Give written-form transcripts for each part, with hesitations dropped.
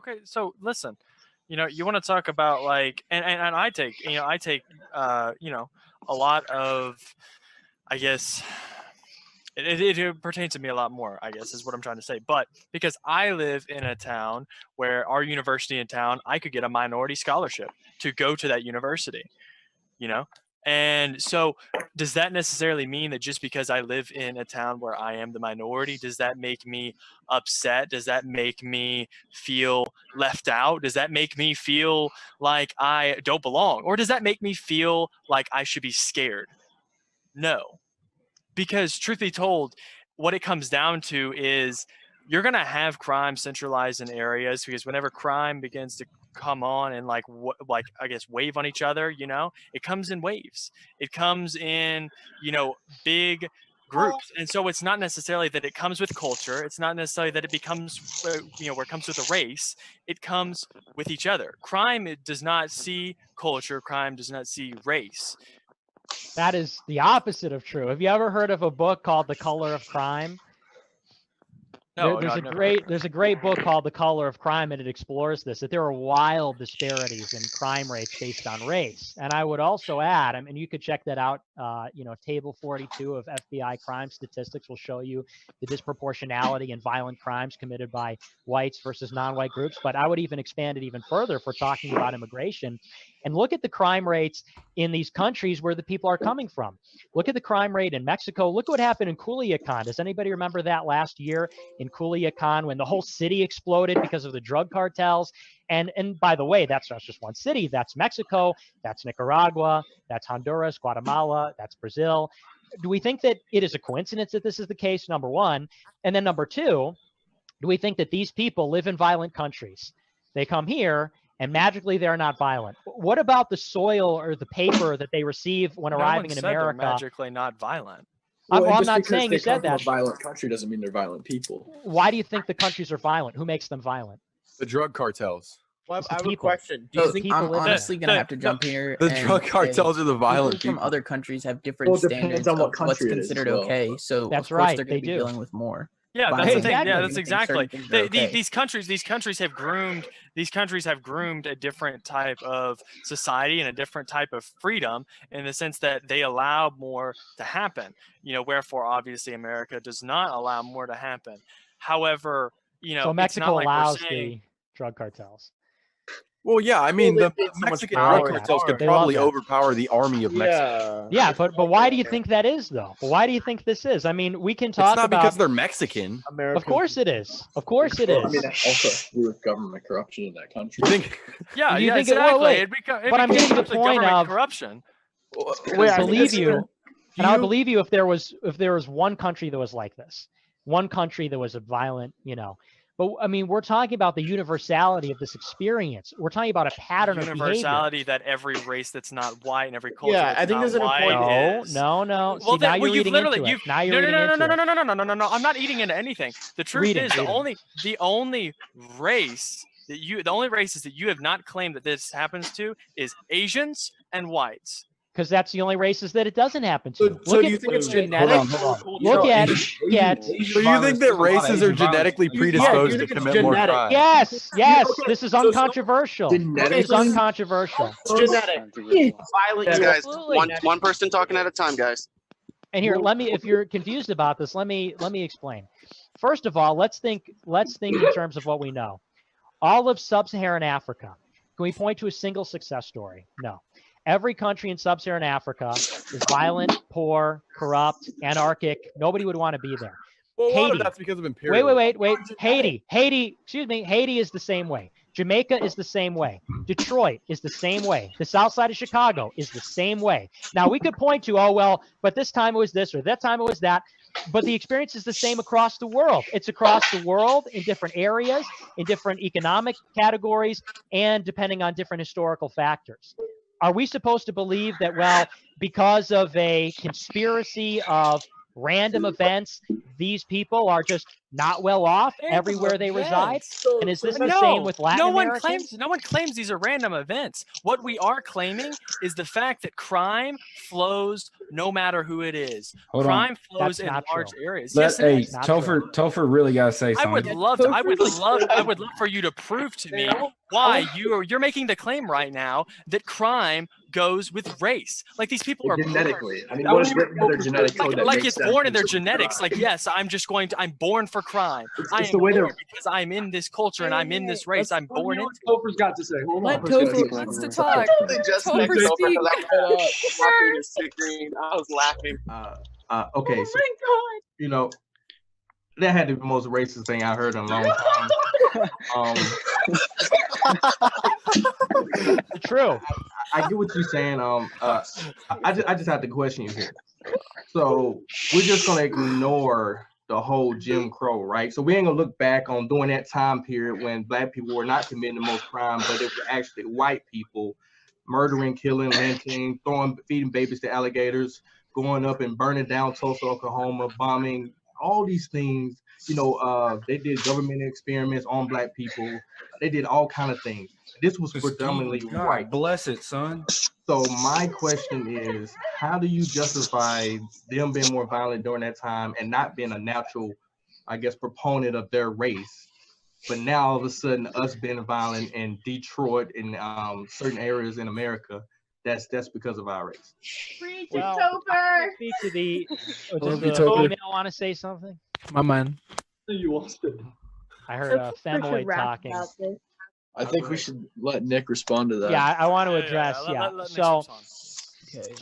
Okay, so listen, you want to talk about like, and I take, a lot of, I guess, it pertains to me a lot more, I guess, is what I'm trying to say. But because I live in a town where our university in town, I could get a minority scholarship to go to that university, you know? And so, does that necessarily mean that just because I live in a town where I am the minority, does that make me upset? Does that make me feel left out? Does that make me feel like I don't belong? Or does that make me feel like I should be scared? No. Because truth be told, what it comes down to is you're going to have crime centralized in areas, because whenever crime begins to come on and like I guess wave on each other, it comes in waves. It comes in, big groups. And so it's not necessarily that it comes with culture. It's not necessarily that it becomes, where it comes with a race. It comes with each other. Crime, it does not see culture. Crime does not see race. That is the opposite of true. Have you ever heard of a book called The Color of Crime? No, there's no, a great book called The Color of Crime, and it explores this, that there are wild disparities in crime rates based on race. And I would also add, I mean, you could check that out. Table 42 of FBI crime statistics will show you the disproportionality in violent crimes committed by whites versus non-white groups. But I would even expand it even further if we're talking about immigration, and look at the crime rates in these countries where the people are coming from. Look at the crime rate in Mexico. Look what happened in Culiacan. Does anybody remember that last year in Culiacan when the whole city exploded because of the drug cartels? And by the way, that's not just one city. That's Mexico. That's Nicaragua. That's Honduras, Guatemala. That's Brazil. Do we think that it is a coincidence that this is the case? Number one. And then number two, do we think that these people live in violent countries? They come here and magically they're not violent. What about the soil or the paper that they receive when arriving in America? They're magically not violent. Well, I'm not saying you said that. A violent country doesn't mean they're violent people. Why do you think the countries are violent? Who makes them violent? The drug cartels. Well, I have a question. Do you think I'm honestly going to have to jump here. The drug cartels are the violent people. From other countries have different standards of what's considered okay. So that's of course right. They're going to be dealing with more. Yeah, that's the thing. Yeah, that's exactly. Okay. These countries have groomed. These countries have groomed a different type of society and a different type of freedom in the sense that they allow more to happen. Wherefore, obviously, America does not allow more to happen. However, so Mexico allows the drug cartels. Well, yeah, I mean, the Mexican drug cartels could probably overpower the army of Mexico. Yeah, but why do you think that is, though? Why do you think this is? I mean, we can talk about... It's not because they're Mexican. Of course it is. Of course it is. I mean, that also has to do with government corruption in that country. You think? Yeah, you think exactly. But I'm getting to the point of corruption. I believe you, and I believe you if there was one country that was like this, one country that was a violent, But I mean, we're talking about the universality of this experience. We're talking about a pattern of behavior. Universality that every race that's not white and every culture that's I think there's an important. No. Well, See, now you're reading into it. Now you're reading into it. No. I'm not eating into anything. The truth is, the only races that you have not claimed that this happens to is Asians and whites. Because that's the only races that it doesn't happen to. So do you think it's genetic? Look at. So you think that races are genetically predisposed to commit more crime? Yes. This is uncontroversial. It's uncontroversial. It's genetic. Violent. Guys, one person talking at a time, guys. And here, if you're confused about this, let me explain. First of all, let's think in terms of what we know. All of sub-Saharan Africa. Can we point to a single success story? No. Every country in sub-Saharan Africa is violent, poor, corrupt, anarchic. Nobody would want to be there. Well, a lot of that's because of imperialism. Wait. Haiti, excuse me. Haiti is the same way. Jamaica is the same way. Detroit is the same way. The south side of Chicago is the same way. Now, we could point to, but this time it was this or that time it was that. But the experience is the same across the world. It's across the world in different areas, in different economic categories, and depending on different historical factors. Are we supposed to believe that, because of a conspiracy of random events, these people are just not well off Random everywhere they reside? events. And is this the No, same with Latin no one Americans? claims. No one claims these are random events. What we are claiming is the fact that crime flows no matter who it is. Hold on. Crime flows That's in not large true. areas. Let, Yes, it hey, is. Not true. Topher really gotta say I would something. love to. I would love for you to prove to me why you're making the claim right now that crime goes with race. Like these people are Genetically. I mean, what is written in their genetic code that like makes it's them born in their consider genetics. crime? Like, yes, I'm born for crime. I It's am the way born they're. because I'm in this culture and I'm in this race. I'm born into. Topher's got to say. Hold Let on. Topher wants to talk. They just Topher, next over speak. because I was watching his screen. I was laughing. Okay, so you know that had to be the most racist thing I heard in a long time. True. I get what you're saying. I just have to question you here. So we're just gonna ignore the whole Jim Crow, right? So we ain't gonna look back on during that time period when black people were not committing the most crime, but it was actually white people murdering, killing, lynching, feeding babies to alligators, going up and burning down Tulsa, Oklahoma, bombing, all these things. They did government experiments on black people. They did all kind of things. This was predominantly white. Bless it, son. So my question is, how do you justify them being more violent during that time and not being a natural, I guess, proponent of their race? But now all of a sudden, us being violent in Detroit and certain areas in America, that's because of our race. Preach Well, Topher. Speak to the. Love Does you, the Topher. female want to say something? My man. You lost it. I heard a femoid talking. I think we should let Nick respond to that. Yeah, I want to address. Yeah. So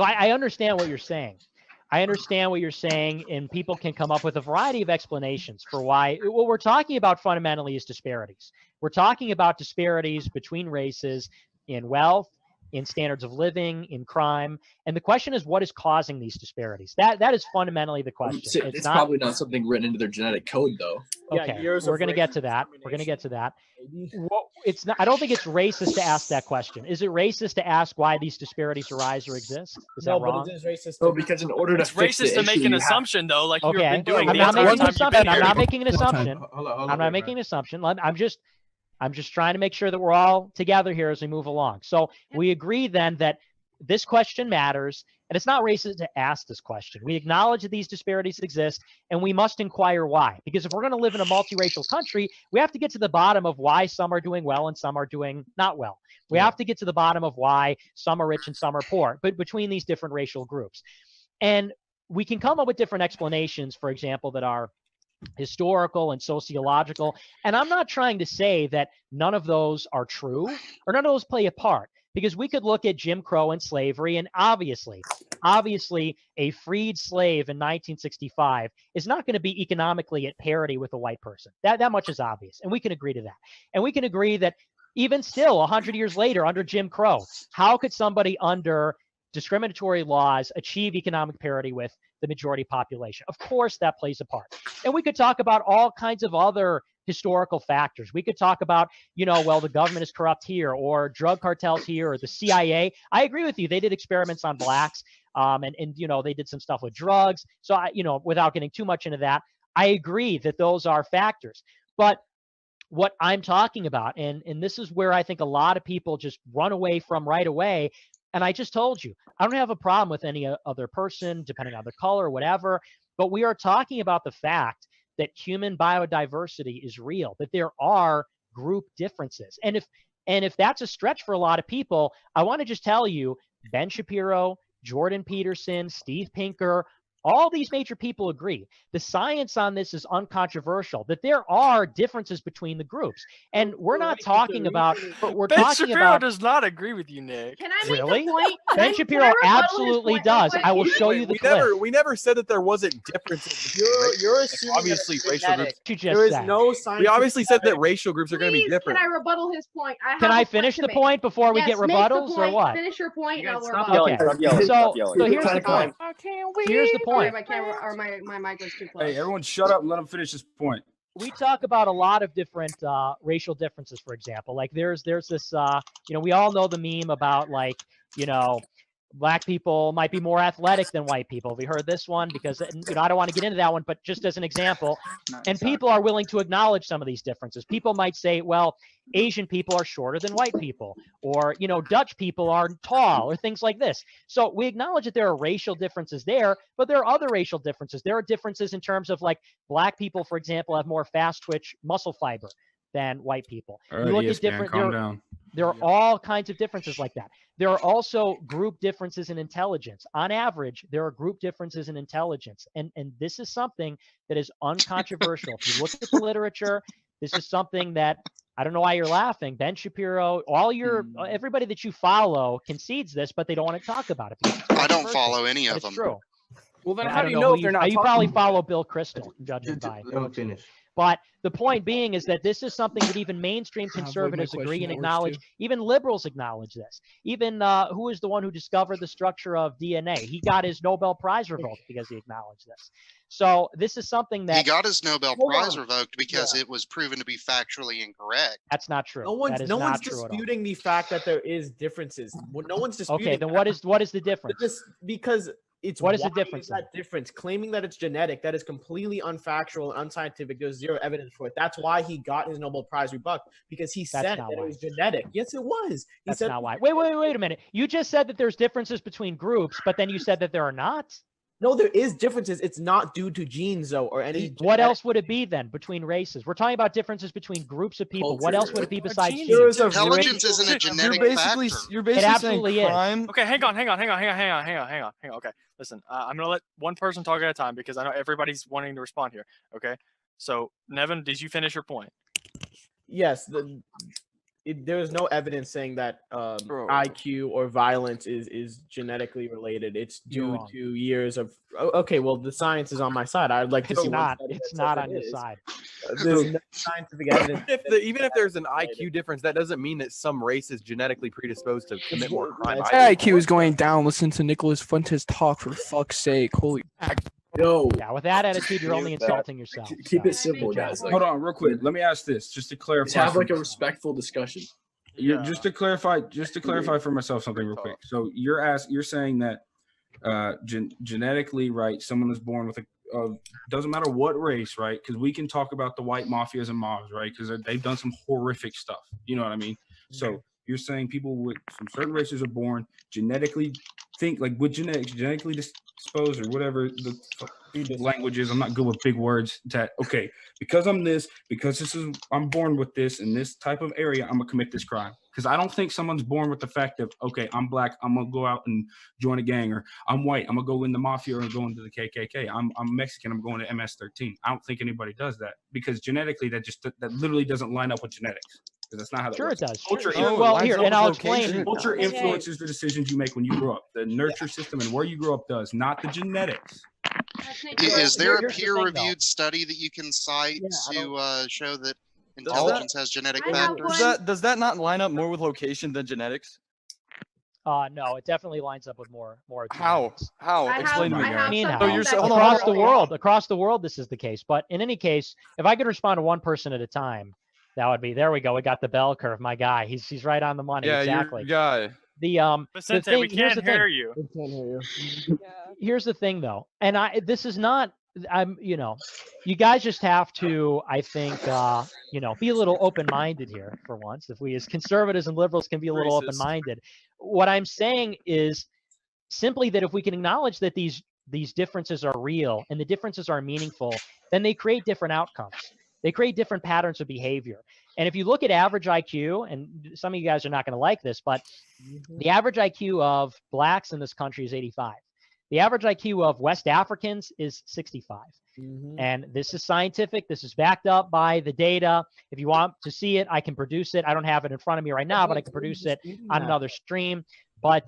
I understand what you're saying. I understand what you're saying, and people can come up with a variety of explanations for why. What we're talking about fundamentally is disparities. We're talking about disparities between races in wealth, in standards of living, in crime. And the question is, what is causing these disparities? That is fundamentally the question. It's probably not something written into their genetic code, though. Okay, we're going to get to that. We're going to get to that. Well, it's not. I don't think it's racist to ask that question. Is it racist to ask why these disparities arise or exist? Is that wrong? But it is racist. No, because in order to It's fix racist the to make issue, an you have- assumption, though. Like you've Okay, been doing I'm the not entire making an time you've been assumption. I'm here. not making an assumption. Hold on, I'm not making an assumption. I'm just trying to make sure that we're all together here as we move along. So we agree then that this question matters, and it's not racist to ask this question. We acknowledge that these disparities exist, and we must inquire why. Because if we're going to live in a multiracial country, we have to get to the bottom of why some are doing well and some are doing not well. We have to get to the bottom of why some are rich and some are poor, but between these different racial groups. And we can come up with different explanations, for example, that are historical and sociological. And I'm not trying to say that none of those are true or none of those play a part, because we could look at Jim Crow and slavery, and obviously a freed slave in 1965 is not going to be economically at parity with a white person. That much is obvious, and we can agree to that. And we can agree that even still 100 years later under Jim Crow, how could somebody under discriminatory laws achieve economic parity with the majority population? Of course, that plays a part. And we could talk about all kinds of other historical factors. We could talk about, well, the government is corrupt here, or drug cartels here, or the CIA. I agree with you. They did experiments on blacks, and they did some stuff with drugs. So, without getting too much into that, I agree that those are factors. But what I'm talking about, and this is where I think a lot of people just run away from right away. And I just told you, I don't have a problem with any other person, depending on their color or whatever, but we are talking about the fact that human biodiversity is real, that there are group differences. And if that's a stretch for a lot of people, I want to just tell you, Ben Shapiro, Jordan Peterson, Steve Pinker, all these major people agree. The science on this is uncontroversial, that there are differences between the groups. And we're not talking about, we're Ben talking Shapiro about. does not agree with you, Nick. Can I make Really? a point? Ben Shapiro absolutely does. I will show you the clip. We never said that there wasn't differences. You're assuming obviously that it's racial genetic. groups. There is no science. We obviously said that racial groups are going to be Please, different. can I rebuttal his point? Can I finish the point before we get rebuttals, or what? Finish your point, and I'll Stop rebuttal. yelling, Okay. stop yelling, So here's the point. Here's the Sorry, point. my camera or my mic was too close. Hey, everyone shut up and let him finish his point. We talk about a lot of different racial differences, for example. Like there's this, we all know the meme about Black people might be more athletic than white people. We heard this one because, you know, I don't want to get into that one, but just as an example, and people are willing to acknowledge some of these differences. People might say, well, Asian people are shorter than white people, or, you know, Dutch people are tall, or things like this. So we acknowledge that there are racial differences there, but there are other racial differences. There are differences in terms of, like, Black people, for example, have more fast twitch muscle fiber than white people. All You right, look at ESPN, different, calm down. there are all kinds of differences like that. There are also group differences in intelligence. On average, there are group differences in intelligence. And this is something that is uncontroversial. If you look at the literature, this is something that, I don't know why you're laughing. Ben Shapiro, everybody that you follow concedes this, but they don't want to talk about it. I don't follow any of it's them. true. Well, then And how I do don't you know who if they're not you probably talking? follow Bill Kristol, judging by. Let me finish. But the point being is that this is something that even mainstream conservatives agree and acknowledge. Even liberals acknowledge this. Even who is the one who discovered the structure of DNA? He got his Nobel Prize revoked because he acknowledged this. So this is something that He got his Nobel Prize revoked because it was proven to be factually incorrect. That's not true. No one's that is no not one's true disputing the fact that there is differences. No one's disputing. Okay, then that. what is the difference? Because it's what is the why difference? That difference, claiming that it's genetic, that is completely unfactual and unscientific. There's zero evidence for it. That's why he got his Nobel Prize rebuked, because he said that it was genetic. Yes, it was. That's not why. Wait a minute. You just said that there's differences between groups, but then you said that there are not. No, there is differences. It's not due to genes, though, or any. What else would it be then between races? We're talking about differences between groups of people. What else would it be besides genes? Intelligence isn't a genetic factor. You're basically absolutely saying crime. Okay, hang on. Okay, listen. I'm gonna let one person talk at a time because I know everybody's wanting to respond here. Okay, so Nevin, did you finish your point? Yes. There is no evidence saying that IQ or violence is genetically related. It's due to years of. Okay, well, the science is on my side. I'd like to see. It's not on your side. There's no scientific evidence. Even if there's an IQ difference, that doesn't mean that some race is genetically predisposed to commit more crime. My IQ is going down. Listen to Nicholas Fuentes talk, for fuck's sake. Holy. Yo. Yeah, with that attitude, you're only insulting yourself. Keep it simple, guys. Hold on, real quick. Let me ask this, just to clarify. Let's have like a respectful discussion. Yeah. Just to clarify for myself something real quick. So you're saying that genetically, right? Someone is born with doesn't matter what race, right? Because we can talk about the white mafias and mobs, right? Because they've done some horrific stuff. You know what I mean? So you're saying people from certain races are born genetically genetically disposed or whatever the language is. I'm not good with big words. Okay, because I'm born with this in this type of area, I'm gonna commit this crime. Because I don't think someone's born with the fact of, okay, I'm Black, I'm gonna go out and join a gang, or I'm white, I'm gonna go in the mafia or go into the KKK. I'm Mexican, I'm going to MS-13. I don't think anybody does that, because genetically that literally doesn't line up with genetics. That's not how that works. It does. Culture I'll explain. Culture influences the decisions you make when you grow up. The nurture system and where you grow up does, not the genetics. Is there a peer-reviewed study that you can cite to show that intelligence has genetic factors? Does that not line up more with location than genetics? No, it definitely lines up with more. How? Explain to me, guys. I mean, So you're saying across the world, this is the case. But in any case, if I could respond to one person at a time, that would be. There we go. We got the bell curve. My guy, he's right on the money. Yeah, exactly. Your guy. The thing, we can't hear you. We can't hear you. Here's the thing, though, and this is not. You guys just have to, I think, be a little open-minded here for once. If we as conservatives and liberals can be a little open-minded, what I'm saying is simply that if we can acknowledge that these differences are real and the differences are meaningful, then they create different outcomes. They create different patterns of behavior. And if you look at average IQ, and some of you guys are not going to like this, but the average IQ of Blacks in this country is 85. The average IQ of West Africans is 65. And this is scientific. This is backed up by the data. If you want to see it, I can produce it. I don't have it in front of me right now, but I can produce it on another stream. But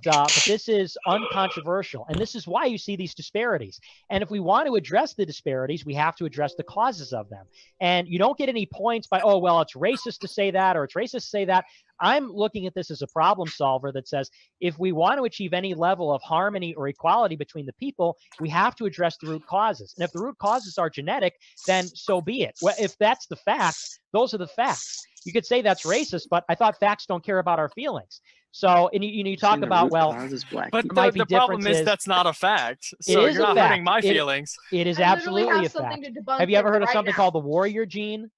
this is uncontroversial, and this is why you see these disparities. And if we want to address the disparities, we have to address the causes of them. And you don't get any points by, oh, well, it's racist to say that, or it's racist to say that. I'm looking at this as a problem solver that says, if we want to achieve any level of harmony or equality between the people, we have to address the root causes. And if the root causes are genetic, then so be it. Well, if that's the facts, those are the facts. You could say that's racist, but I thought facts don't care about our feelings. So, and you talk about, well, but the problem is that's not a fact. So you're not hurting my feelings. It is absolutely a fact. Have you ever heard of something called the warrior gene?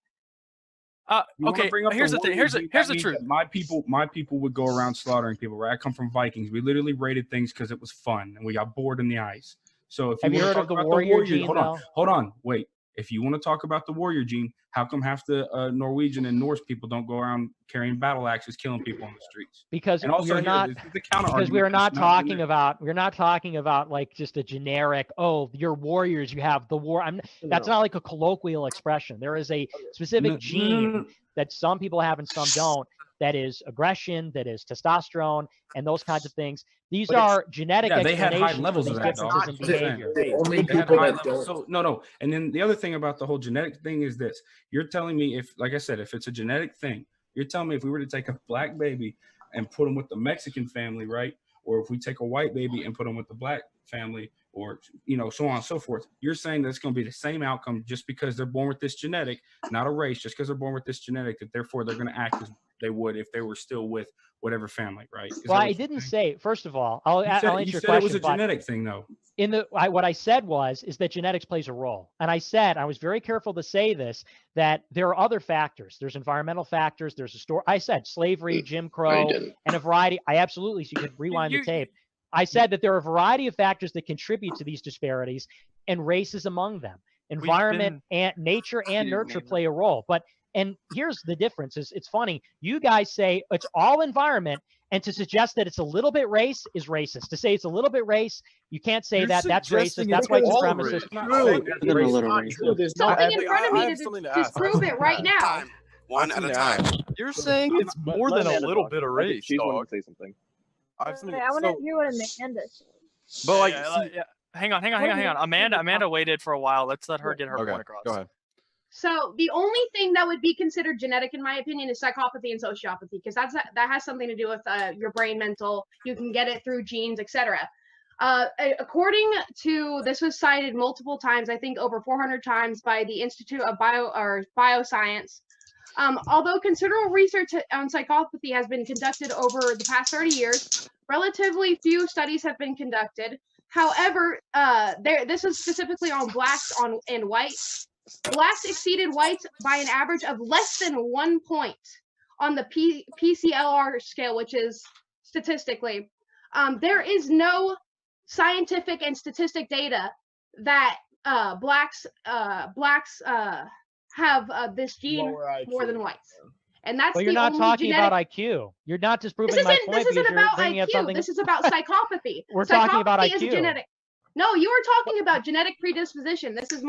Okay, here's the thing. Here's the truth. My people would go around slaughtering people, right? I come from Vikings. We literally raided things because it was fun and we got bored in the ice. So if have you heard of the warrior gene? Hold on, wait. If you want to talk about the warrior gene, how come half the Norwegian and Norse people don't go around carrying battle axes, killing people on the streets? Because we're not talking about like just a generic, oh, you're warriors, you have the war. That's not like a colloquial expression. There is a specific gene that some people have and some don't. That is aggression, that is testosterone, and those kinds of things. These are genetic explanations. They had high levels of that, differences in behavior. No. And then the other thing about the whole genetic thing is this. You're telling me if, like I said, if it's a genetic thing, you're telling me if we were to take a black baby and put them with the Mexican family, right? Or if we take a white baby and put them with the black family, or, so on and so forth, you're saying that it's going to be the same outcome just because they're born with this genetic, not a race, just because they're born with this genetic, that therefore they're going to act as they would if they were still with whatever family, right? Well, I didn't say, first of all, I'll answer your question. It was a genetic thing, though. What I said is that genetics plays a role. And I said, I was very careful to say this, that there are other factors. There's environmental factors. There's I said slavery, Jim Crow, and a variety. I absolutely, so you could rewind the tape. I said that there are a variety of factors that contribute to these disparities, and race is among them. Environment and nature and nurture play a role. And here's the difference. It's funny. You guys say it's all environment, and to suggest that it's a little bit race is racist. To say it's a little bit race, you can't say that. That's racist. That's white supremacist. There's something in front of me to disprove it right now. One at a time. You're saying it's more than a little bit of race, dog. Say something. I want to hear what Amanda says. But hang on. Amanda waited for a while. Let's let her get her point across. Go ahead. So the only thing that would be considered genetic, in my opinion, is psychopathy and sociopathy, because that has something to do with your brain, mental. You can get it through genes, etc. According to, this was cited multiple times, I think over 400 times by the Institute of Bioscience. Although considerable research on psychopathy has been conducted over the past 30 years, relatively few studies have been conducted. However, this is specifically on blacks and whites. Blacks exceeded whites by an average of less than 1 point on the PCLR scale, which is statistically. There is no scientific and statistic data that blacks have this gene more than whites. And that's you're not talking about IQ. You're not disproving my point. This isn't about IQ. This is about psychopathy. We're talking about IQ. Is genetic. No, you were talking about genetic predisposition. This is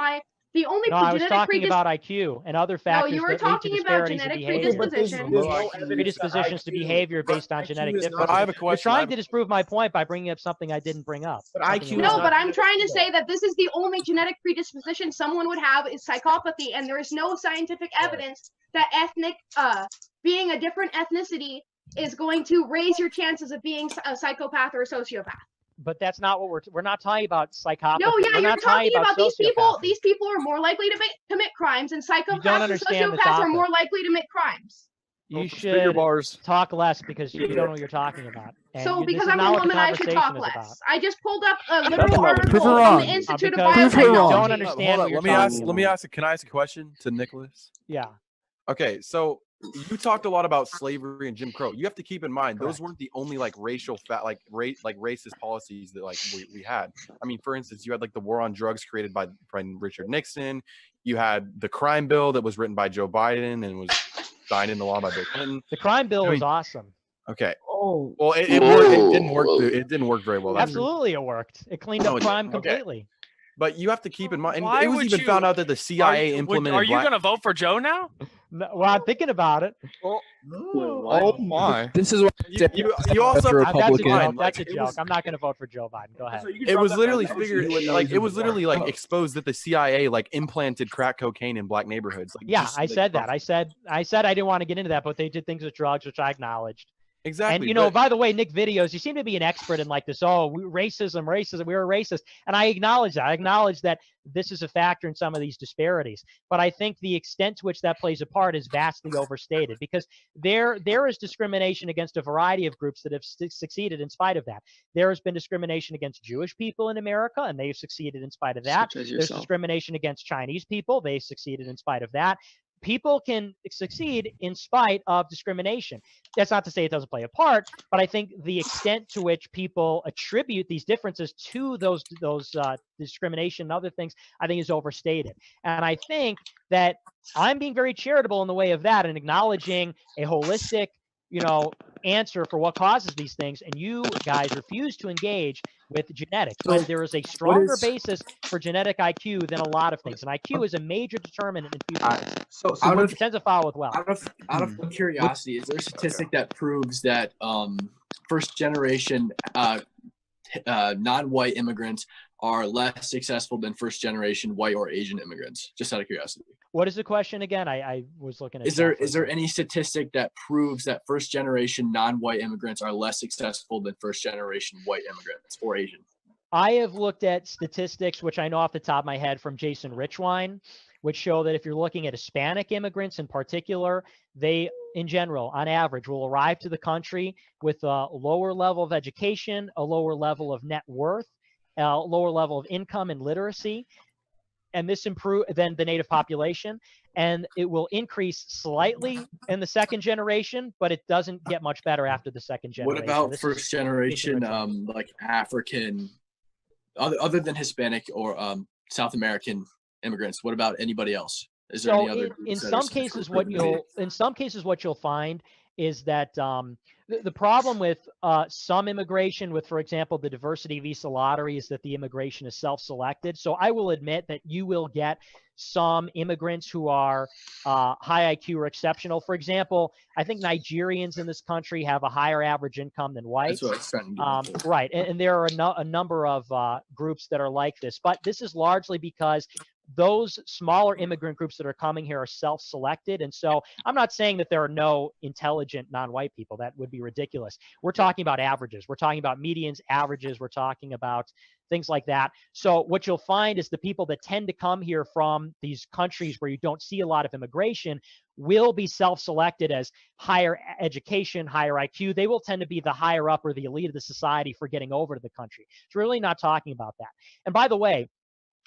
the only I was talking about IQ and other factors. No, you were talking about genetic predisposition. Predispositions to behavior based on genetic differences. I have a question. You're trying to disprove my point by bringing up something I didn't bring up. But IQ. No, but I'm trying to say that this is the only genetic predisposition someone would have is psychopathy, and there is no scientific evidence that being a different ethnicity is going to raise your chances of being a psychopath or a sociopath. But that's not what we're not talking about psychopathy. No, yeah, you're talking about these people. These people are more likely to commit crimes, and psychopaths and sociopaths are more likely to commit crimes. You should talk less because you don't know what you're talking about. So because I'm a woman, I should talk less. I just pulled up a literal article from the Institute of Biotechnology. You don't understand what you're talking about. Can I ask a question to Nicholas? Yeah. Okay, so you talked a lot about slavery and Jim Crow. You have to keep in mind those weren't the only racist policies that we had. I mean, for instance, you had the war on drugs created by Richard Nixon. You had the crime bill that was written by Joe Biden and was signed into law by Bill Clinton. The crime bill was awesome. Okay. Oh. Well, it didn't work. It didn't work very well. Absolutely, it worked. It cleaned up crime completely. But you have to keep in mind, and Why it was would even you- found out that the CIA Are implemented. you going to vote for Joe now? No, well, I'm thinking about it. Oh my! This is what you also have to That's a keep in joke. mind, That's a like, joke. I'm not going to vote for Joe Biden. Go ahead. it was literally figured, like it was literally like exposed that the CIA like implanted crack cocaine in black neighborhoods. Like, Yeah, just, I like, said that. I said I didn't want to get into that, but they did things with drugs, which I acknowledged. Exactly. And, you know, by the way, Nick Videos, you seem to be an expert in like this, racism, we were racist. And I acknowledge that. I acknowledge that this is a factor in some of these disparities. But I think the extent to which that plays a part is vastly overstated, because there is discrimination against a variety of groups that have succeeded in spite of that. There has been discrimination against Jewish people in America, and they've succeeded in spite of that. There's discrimination against Chinese people. They've succeeded in spite of that. People can succeed in spite of discrimination. That's not to say it doesn't play a part, but I think the extent to which people attribute these differences to those discrimination and other things, I think is overstated. And I think that I'm being very charitable in the way of that and acknowledging a holistic, you know, answer for what causes these things, and you guys refuse to engage with genetics when there is a stronger basis for genetic IQ than a lot of things, and IQ is a major determinant in future. So it tends to follow with wealth. Out of curiosity, is there a statistic that proves that first generation non-white immigrants are less successful than first generation white or Asian immigrants? Just out of curiosity. What is the question again? I was looking at. Is there any statistic that proves that first generation non-white immigrants are less successful than first generation white immigrants or Asian? I have looked at statistics, which I know off the top of my head from Jason Richwine, which show that if you're looking at Hispanic immigrants in particular, they, in general, on average, will arrive to the country with a lower level of education, a lower level of net worth, a lower level of income and literacy, and this improve than the native population, and it will increase slightly in the second generation, but it doesn't get much better after the second generation. What about first generation, like African, other than Hispanic or South American immigrants? What about anybody else? Is there any other? In some cases, what you'll find is that the problem with some immigration, with, for example, the diversity visa lottery, is that the immigration is self-selected. So I will admit that you will get some immigrants who are high IQ or exceptional. For example, I think Nigerians in this country have a higher average income than whites. That's what I was trying to get right, and there are a number of groups that are like this, but this is largely because those smaller immigrant groups that are coming here are self-selected. And so I'm not saying that there are no intelligent non-white people. That would be ridiculous. We're talking about averages. We're talking about medians, averages. We're talking about things like that. So what you'll find is the people that tend to come here from these countries where you don't see a lot of immigration will be self-selected as higher education, higher IQ. They will tend to be the higher up or the elite of the society for getting over to the country. It's really not talking about that. And by the way,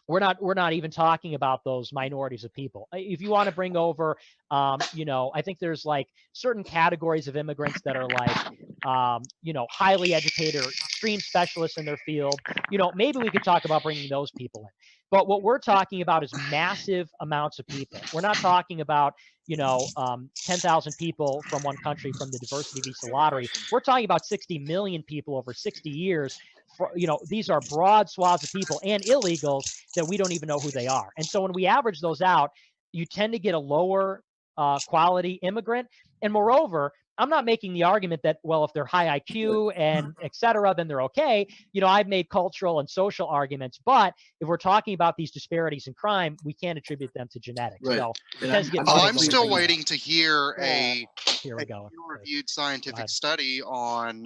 we're not even talking about those minorities of people. If you want to bring over, you know, I think there's like certain categories of immigrants that are like, you know, highly educated or extreme specialists in their field. You know, maybe we could talk about bringing those people in. But what we're talking about is massive amounts of people. We're not talking about, you know, 10,000 people from one country from the diversity visa lottery. We're talking about 60 million people over 60 years. You know, these are broad swaths of people and illegals that we don't even know who they are. And so when we average those out, you tend to get a lower quality immigrant. And moreover, I'm not making the argument that, well, if they're high IQ and et cetera, then they're okay. You know, I've made cultural and social arguments, but if we're talking about these disparities in crime, we can't attribute them to genetics. Right. So I'm still waiting to hear a peer-reviewed scientific study on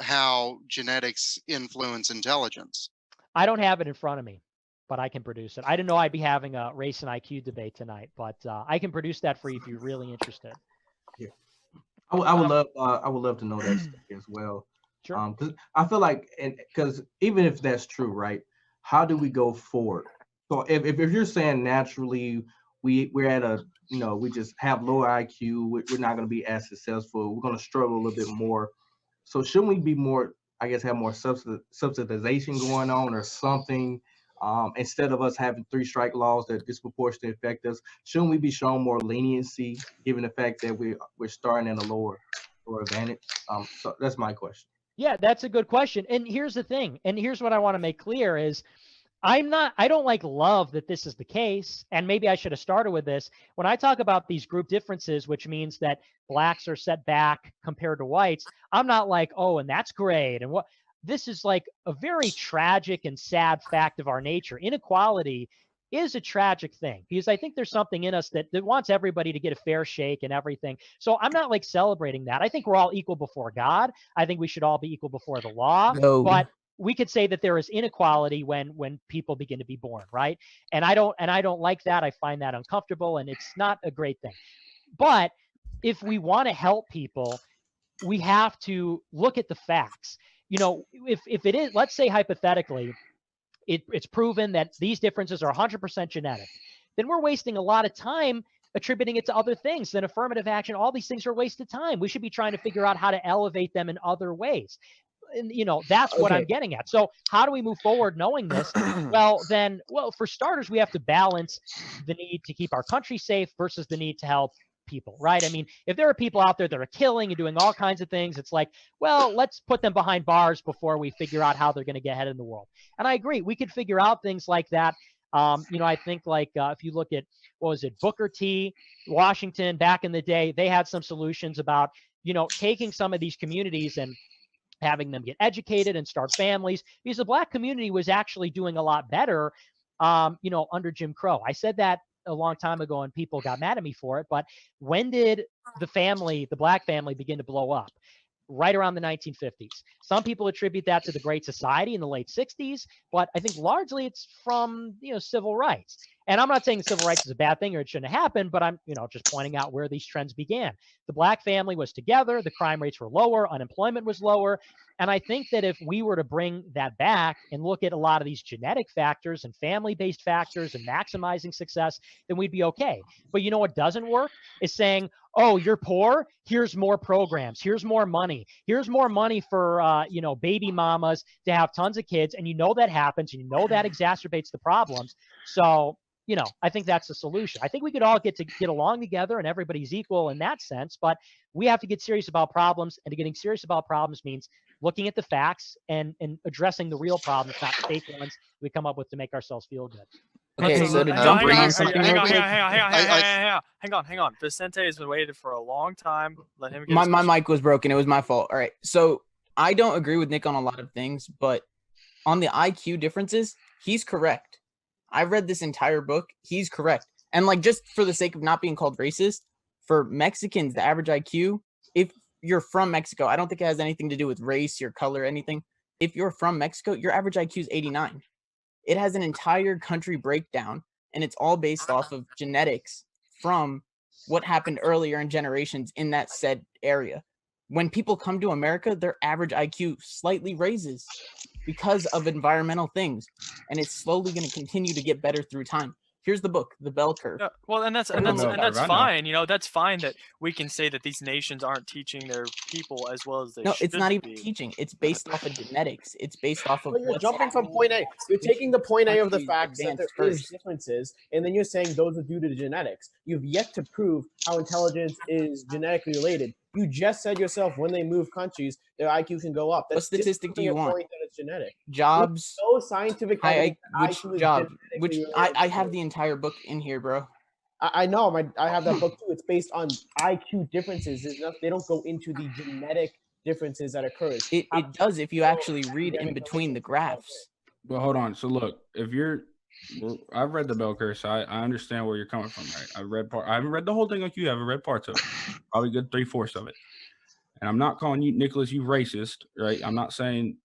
how genetics influence intelligence. I don't have it in front of me, but I can produce it. I didn't know I'd be having a race and IQ debate tonight, but I can produce that for you if you're really interested. Yeah, I would love to know that as well. Sure. Because I feel like, and because even if that's true, right? How do we go forward? So if you're saying naturally we're at a, you know, we just have lower IQ, we're not going to be as successful, we're going to struggle a little bit more. So shouldn't we be more, I guess, have more subsidization going on or something? Instead of us having 3 strike laws that disproportionately affect us, shouldn't we be shown more leniency given the fact that we're starting at a lower advantage? So that's my question. Yeah, that's a good question. And here's the thing. And here's what I want to make clear is I don't like love that this is the case. And maybe I should have started with this. When I talk about these group differences, which means that blacks are set back compared to whites, I'm not like, oh, and that's great. And what this is like a very tragic and sad fact of our nature. Inequality is a tragic thing because I think there's something in us that wants everybody to get a fair shake and everything. So I'm not like celebrating that. I think we're all equal before God. I think we should all be equal before the law. No. But we could say that there is inequality when people begin to be born, right? And I don't like that. I find that uncomfortable, and it's not a great thing. But if we want to help people, we have to look at the facts. You know, if it is, let's say hypothetically, it's proven that these differences are 100% genetic, then we're wasting a lot of time attributing it to other things than affirmative action. All these things are wasted time. We should be trying to figure out how to elevate them in other ways. And, you know, that's what I'm getting at. So how do we move forward knowing this? Well, for starters, we have to balance the need to keep our country safe versus the need to help people, right? I mean, if there are people out there that are killing and doing all kinds of things, it's like, well, let's put them behind bars before we figure out how they're going to get ahead in the world. And I agree, we could figure out things like that. You know, I think like if you look at, what was it, Booker T, Washington, back in the day, they had some solutions about, you know, taking some of these communities and having them get educated and start families, because the black community was actually doing a lot better, you know, under Jim Crow. I said that a long time ago and people got mad at me for it, but when did the black family begin to blow up? Right around the 1950s. Some people attribute that to the Great Society in the late 60s, but I think largely it's from, you know, civil rights. And I'm not saying civil rights is a bad thing or it shouldn't have happened, but I'm, you know, just pointing out where these trends began. The black family was together, the crime rates were lower, unemployment was lower. And I think that if we were to bring that back and look at a lot of these genetic factors and family-based factors and maximizing success, then we'd be okay. But you know what doesn't work is saying, oh, you're poor, here's more programs, here's more money for, you know, baby mamas to have tons of kids. And you know that happens, and you know that exacerbates the problems. So, you know, I think that's the solution. I think we could all get along together and everybody's equal in that sense, but we have to get serious about problems, and getting serious about problems means looking at the facts and addressing the real problems, not fake ones we come up with to make ourselves feel good. Okay, so to jump in something real quick. Hang on. Vicente has been waiting for a long time. Let him get my mic was broken. It was my fault. All right. So I don't agree with Nick on a lot of things, but on the IQ differences, he's correct. I read this entire book. He's correct. And like, just for the sake of not being called racist, for Mexicans, the average IQ, if you're from Mexico, I don't think it has anything to do with race, your color, anything. If you're from Mexico, your average IQ is 89. It has an entire country breakdown, and it's all based off of genetics from what happened earlier in generations in that said area. When people come to America, their average IQ slightly raises because of environmental things, and it's slowly going to continue to get better through time. Here's the book, The Bell Curve. Yeah, well, and that's fine. You know, that's fine that we can say that these nations aren't teaching their people as well as they should. No, it's not even teaching. It's based off of genetics. It's based off of. You're jumping from point A. You're taking the point A of the facts that there is differences, and then you're saying those are due to the genetics. You've yet to prove how intelligence is genetically related. You just said yourself when they move countries, their IQ can go up. What statistic do you want? That it's genetic. Jobs. No scientific. Which job? I have the entire book in here, bro. I know. I have that book too. It's based on IQ differences. They don't go into the genetic differences that occur. It does if you actually read in between the graphs. Well, hold on. So look, I've read the Bell Curve, so I understand where you're coming from, right? I haven't read the whole thing like you have. I read parts of it, probably good 3/4 of it. And I'm not calling you, Nicholas, you racist, right? I'm not saying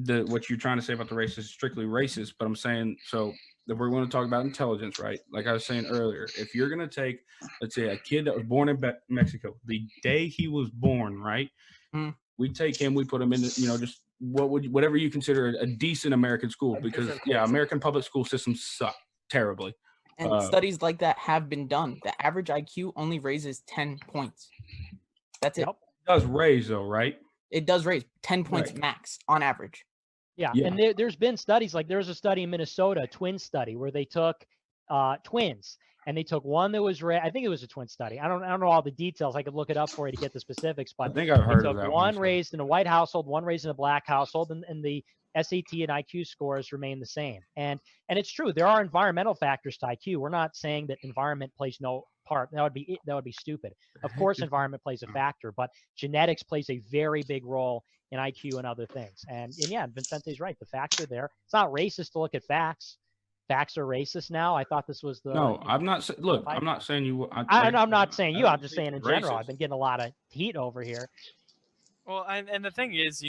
that what you're trying to say about the race is strictly racist, but I'm saying, so if we're going to talk about intelligence, right? Like I was saying earlier, if you're going to take, let's say, a kid that was born in Mexico, the day he was born, right? We take him, we put him in, just whatever you consider a decent American school, because American public school systems suck terribly. And studies like that have been done. The average IQ only raises 10 points. That's it. It does raise though, right? It does raise 10 points max on average. Yeah. And there's been studies, like there was a study in Minnesota, a twin study, where they took twins, and they took one that was I think it was a twin study. I don't know all the details. I could look it up for you to get the specifics, but I think I've heard of that one raised in a white household, one raised in a black household, and the SAT and IQ scores remain the same. And it's true, there are environmental factors to IQ. We're not saying that environment plays no part. That would be stupid. Of course, environment plays a factor, but genetics plays a very big role in IQ and other things. And yeah, Vincente's right. The facts are there. It's not racist to look at facts. Facts are racist now. I thought this was the. No, I'm not. Look, I'm not saying you. I'm not saying you. I'm just saying in general. I've been getting a lot of heat over here. Well, and the thing is,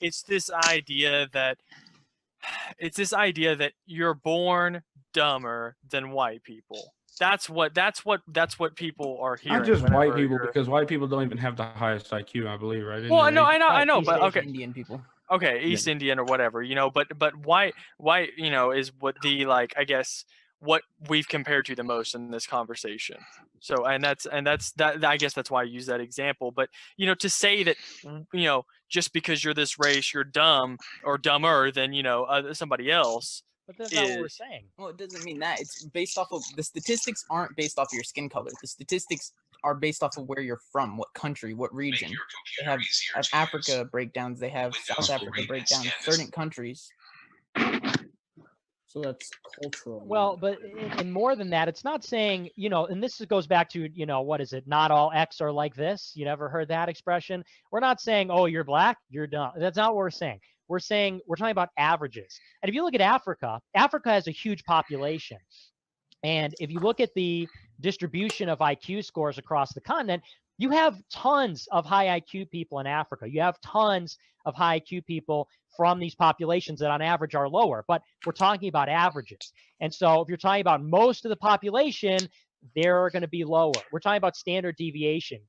it's this idea that you're born dumber than white people. That's what people are hearing. Not just white people, because white people don't even have the highest IQ, I believe, right? Well, I know, but okay. Indian people. Okay, East Indian or whatever, but white, is what the I guess what we've compared to the most in this conversation. So, and that's I guess that's why I use that example. But to say that just because you're this race, you're dumb or dumber than somebody else. But that's not what we're saying. Well, it doesn't mean that. It's based off of the statistics aren't based off of your skin color. The statistics are based off of where you're from, what country, what region. They have Africa breakdowns. They have South Africa breakdowns. Certain countries. So that's cultural. Well, but and more than that, it's not saying, and this goes back to, what is it? Not all X are like this. You never heard that expression? We're not saying, oh, you're black, you're dumb. That's not what we're saying. We're talking about averages. And if you look at Africa, Africa has a huge population. And if you look at the distribution of IQ scores across the continent, you have tons of high IQ people in Africa. You have tons of high IQ people from these populations that on average are lower, but we're talking about averages. And so if you're talking about most of the population, they're going to be lower. We're talking about standard deviation,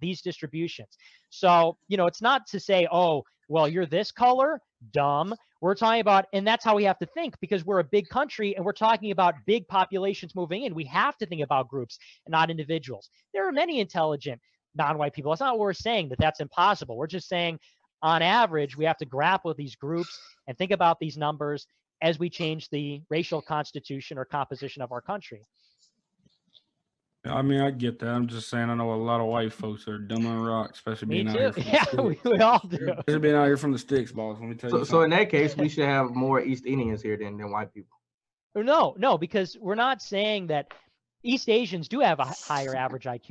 these distributions. So, it's not to say, oh, well, you're this color, dumb. We're talking about, and that's how we have to think, because we're a big country and we're talking about big populations moving in. We have to think about groups and not individuals. There are many intelligent non-white people. That's not what we're saying, that that's impossible. We're just saying, on average, we have to grapple with these groups and think about these numbers as we change the racial constitution or composition of our country. I mean, I get that. I'm just saying, I know a lot of white folks that are dumb on rock, especially being out here. Yeah, we all do. Especially being out here from the sticks, boss. Let me tell you. So in that case, we should have more East Indians here than white people. No, because we're not saying that East Asians do have a higher average IQ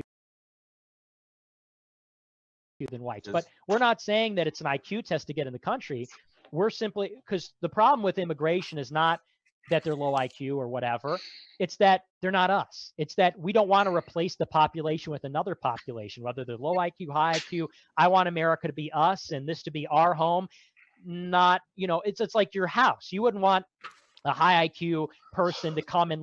than whites, but we're not saying that it's an IQ test to get in the country. We're simply, because the problem with immigration is not that they're low IQ or whatever. It's that they're not us. It's that we don't want to replace the population with another population, whether they're low IQ, high IQ. I want America to be us and this to be our home. Not, it's like your house. You wouldn't want a high IQ person to come and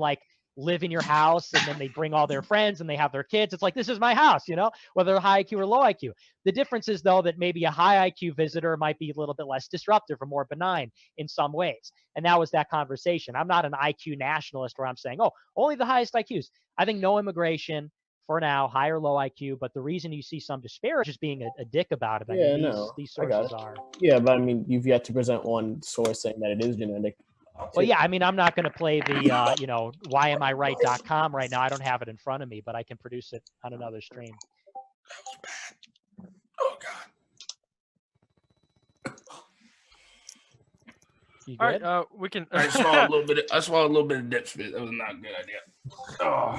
live in your house, and then they bring all their friends and they have their kids. It's like, this is my house, whether they're high IQ or low IQ. The difference is, though, that maybe a high IQ visitor might be a little bit less disruptive or more benign in some ways. And that was that conversation. I'm not an IQ nationalist where I'm saying, oh, only the highest IQs. I think no immigration for now, high or low IQ. But the reason you see some disparity is just being a dick about it. These sources are. Yeah, but I mean, you've yet to present one source saying that it is genetic. Well, yeah, I mean, I'm not going to play the, whyamiright.com right now. I don't have it in front of me, but I can produce it on another stream. That was bad. Oh, God. You All good? right, we can. I swallowed a little bit of dip spit. That was not a good idea. Oh.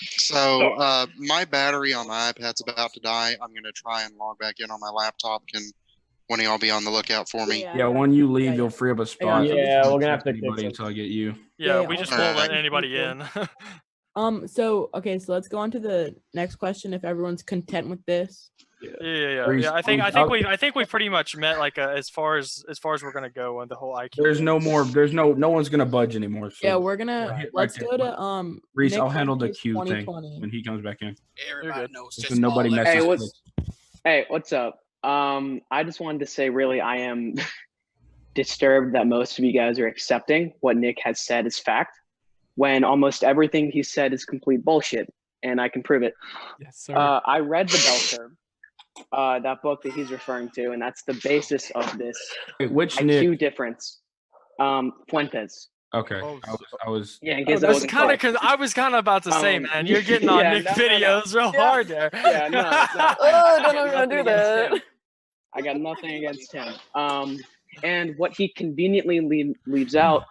So my battery on my iPad's about to die. I'm going to try and log back in on my laptop. Can one of y'all be on the lookout for me? Yeah, when you leave, you'll free up a spot. Yeah, we're gonna have to anybody until I get you. Yeah, we just won't let anybody in. So let's go on to the next question. If everyone's content with this. Yeah. I think we pretty much met as far as we're gonna go on the whole IQ. There's no one's gonna budge anymore. So yeah, we're gonna let's go to Reese. I'll handle the Q thing when he comes back in. Everybody knows. So nobody messes. Hey, what's up? I just wanted to say, really, I am disturbed that most of you guys are accepting what Nick has said as fact, when almost everything he said is complete bullshit, and I can prove it. Yes, sir. I read the bell curve, that book that he's referring to, and that's the basis of this which IQ Nick? Difference. Fuentes. Okay, I was. Yeah, I was kind of about to say, man, you're getting on Nick videos real hard there. Yeah, no. Oh, don't know how to do that. I got nothing against him. And what he conveniently leaves out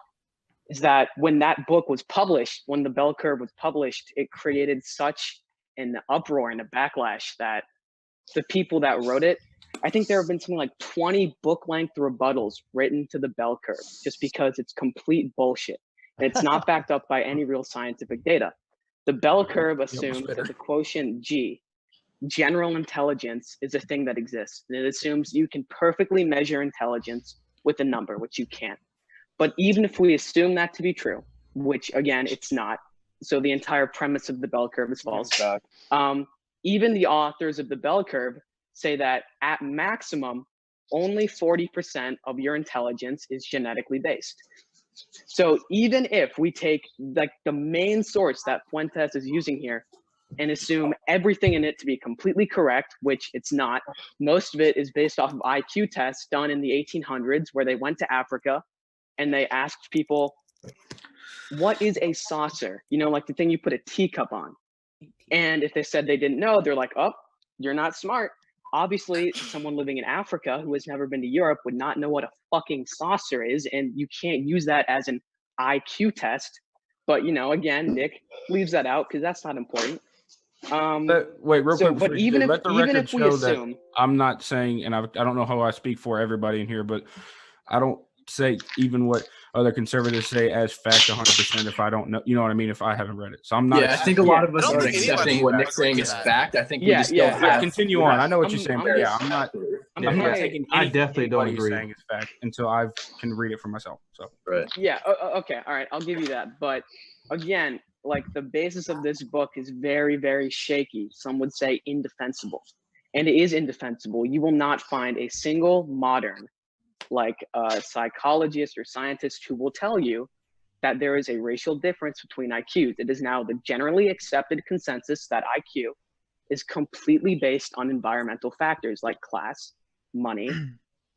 is that when that book was published, when the bell curve was published, it created such an uproar and a backlash that the people that wrote it, I think there have been something like 20 book-length rebuttals written to the bell curve just because it's complete bullshit. And it's not backed up by any real scientific data. The bell curve assumes that the quotient G, general intelligence, is a thing that exists. And it assumes you can perfectly measure intelligence with a number, which you can't. But even if we assume that to be true, which again, it's not, so the entire premise of the bell curve is false. Even the authors of the bell curve say that at maximum, only 40% of your intelligence is genetically based. So even if we take like the main source that Fuentes is using here and assume everything in it to be completely correct, which it's not, most of it is based off of IQ tests done in the 1800s where they went to Africa and they asked people, what is a saucer? You know, like the thing you put a teacup on. And if they said they didn't know, they're like, oh, you're not smart. Obviously, someone living in Africa who has never been to Europe would not know what a fucking saucer is, and you can't use that as an IQ test. But, you know, again, Nick leaves that out because that's not important. Wait, real quick. But even if we assume, I'm not saying, and I don't know how I speak for everybody in here, but I don't say even what other conservatives say as fact 100% if I don't know, you know what I mean, if I haven't read it. So I'm not. Yeah, I think a lot of us are accepting what Nick's saying is fact. I think we just don't have. Continue on. I know what you're saying, but yeah, I'm not taking I definitely don't agree. Saying it's fact until I can read it for myself. So right. Yeah. Okay. All right. I'll give you that. But again, like the basis of this book is very, very shaky. Some would say indefensible, and it is indefensible. You will not find a single modern, like a psychologist or scientist who will tell you that there is a racial difference between IQs. It is now the generally accepted consensus that IQ is completely based on environmental factors like class, money,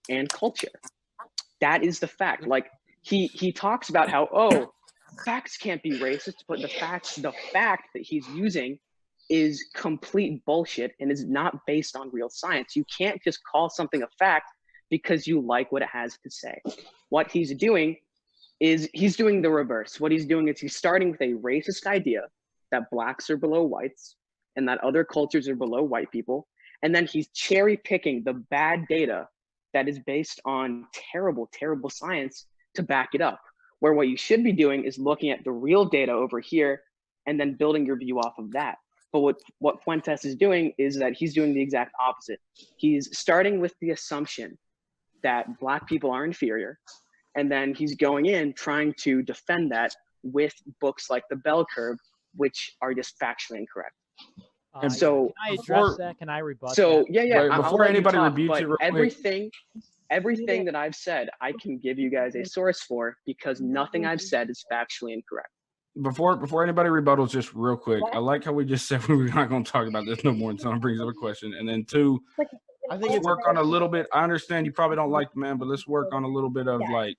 and culture. That is the fact. Like he talks about how, oh, facts can't be racist, but the fact that he's using is complete bullshit and is not based on real science. You can't just call something a fact because you like what it has to say. What he's doing is he's doing the reverse. What he's doing is he's starting with a racist idea that blacks are below whites and that other cultures are below white people. And then he's cherry picking the bad data that is based on terrible, terrible science to back it up. Where what you should be doing is looking at the real data over here and then building your view off of that. But what Fuentes is doing is that he's doing the exact opposite. He's starting with the assumption that black people are inferior. And then he's going in trying to defend that with books like The Bell Curve, which are just factually incorrect. And so can I address that? Can I rebut so, that? Yeah. Wait, before anybody rebukes it, everything that I've said, I can give you guys a source for because nothing I've said is factually incorrect. Before anybody rebuttals, just real quick, I like how we just said we were not going to talk about this no more and someone brings up a question. And then two, I think let's work on a little bit. I understand you probably don't like the man, but let's work on a little bit of like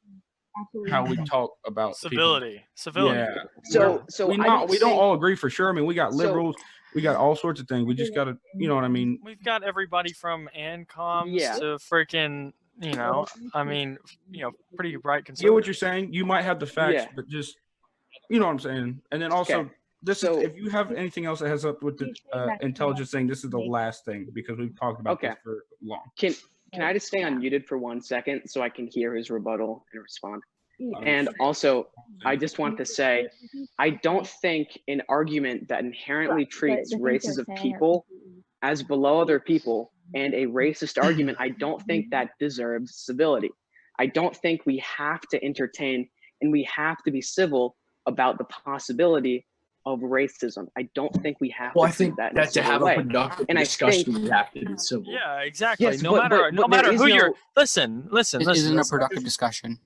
how we talk about civility. People. Civility. Yeah. So we don't all agree for sure. I mean, we got liberals, we got all sorts of things. We just got to, you know what I mean? We've got everybody from ANCOMs to freaking, you know, I mean, you know, pretty bright conservatives. Yeah, what you're saying. You might have the facts, but just, you know what I'm saying? And then also, is if you have anything else that has up with the intelligence thing, this is the last thing because we've talked about this for long. Can I just stay unmuted for 1 second so I can hear his rebuttal and respond? And also, I just want to say, I don't think an argument that inherently treats races of people as below other people and a racist argument, I don't think that deserves civility. I don't think we have to entertain and we have to be civil about the possibility of racism. I don't think we have to do that. To have a productive discussion, we have to be civil. Yeah, exactly. Yes, no matter who you're. Listen. It isn't a productive discussion.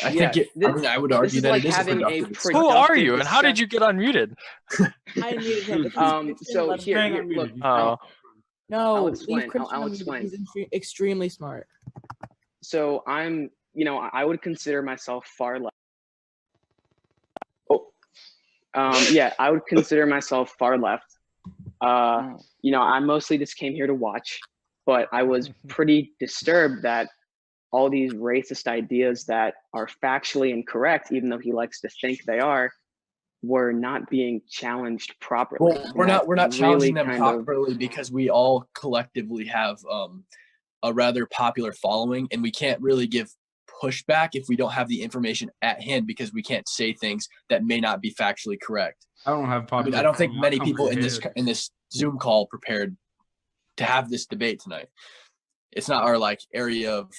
I think I would argue that it is a productive discussion. Who are you, and how did you get unmuted? I muted him. So here, look. No, I'll explain. He's extremely smart. So I'm, I would consider myself far left. I would consider myself far left. I mostly just came here to watch, but I was pretty disturbed that all these racist ideas that are factually incorrect, even though he likes to think they are, were not being challenged properly. Well, we're not challenging them properly because we all collectively have a rather popular following, and we can't really give pushback if we don't have the information at hand, because we can't say things that may not be factually correct. I don't have popular. I don't think many people in this Zoom call prepared to have this debate tonight. It's not our like area of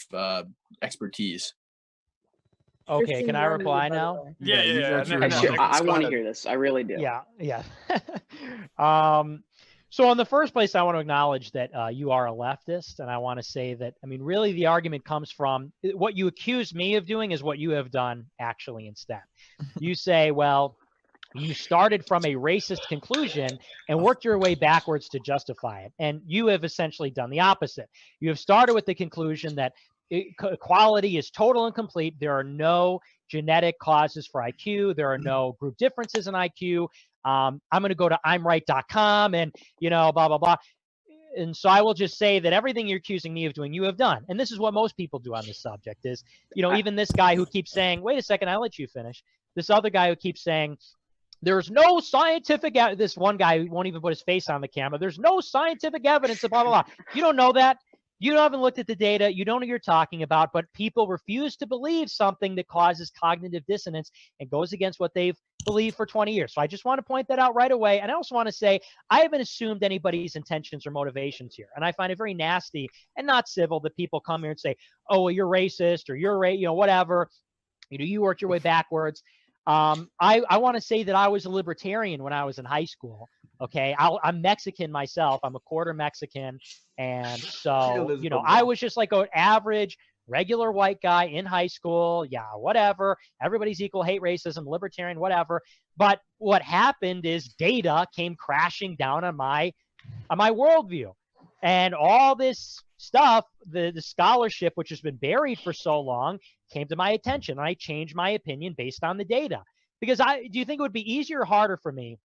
expertise. Okay, can I reply now? Yeah. I want to hear this. I really do. Yeah. So in the first place, I want to acknowledge that you are a leftist, and I want to say that, I mean, really the argument comes from what you accuse me of doing is what you have done actually instead. You say, well, you started from a racist conclusion and worked your way backwards to justify it. And you have essentially done the opposite. You have started with the conclusion that equality is total and complete. There are no genetic causes for IQ. There are no group differences in IQ. I'm going to go to imright.com and, blah, blah, blah. And so I will just say that everything you're accusing me of doing, you have done. And this is what most people do on this subject is, even this guy who keeps saying, wait a second, I'll let you finish. This other guy who keeps saying, there's no scientific, this one guy who won't even put his face on the camera. There's no scientific evidence of blah, blah, blah. You don't know that. You haven't looked at the data. You don't know what you're talking about, but people refuse to believe something that causes cognitive dissonance and goes against what they've believed for 20 years. So I just want to point that out right away. And I also want to say, I haven't assumed anybody's intentions or motivations here. And I find it very nasty and not civil that people come here and say, oh, well, you're racist or you're, whatever. You worked your way backwards. I want to say that I was a libertarian when I was in high school. Okay. I'm Mexican myself. I'm a quarter Mexican. And so, I was just like an average, regular white guy in high school. Yeah, whatever. Everybody's equal, hate racism, libertarian, whatever. But what happened is data came crashing down on my worldview. And all this stuff, the scholarship, which has been buried for so long, came to my attention. And I changed my opinion based on the data. Because do you think it would be easier or harder for me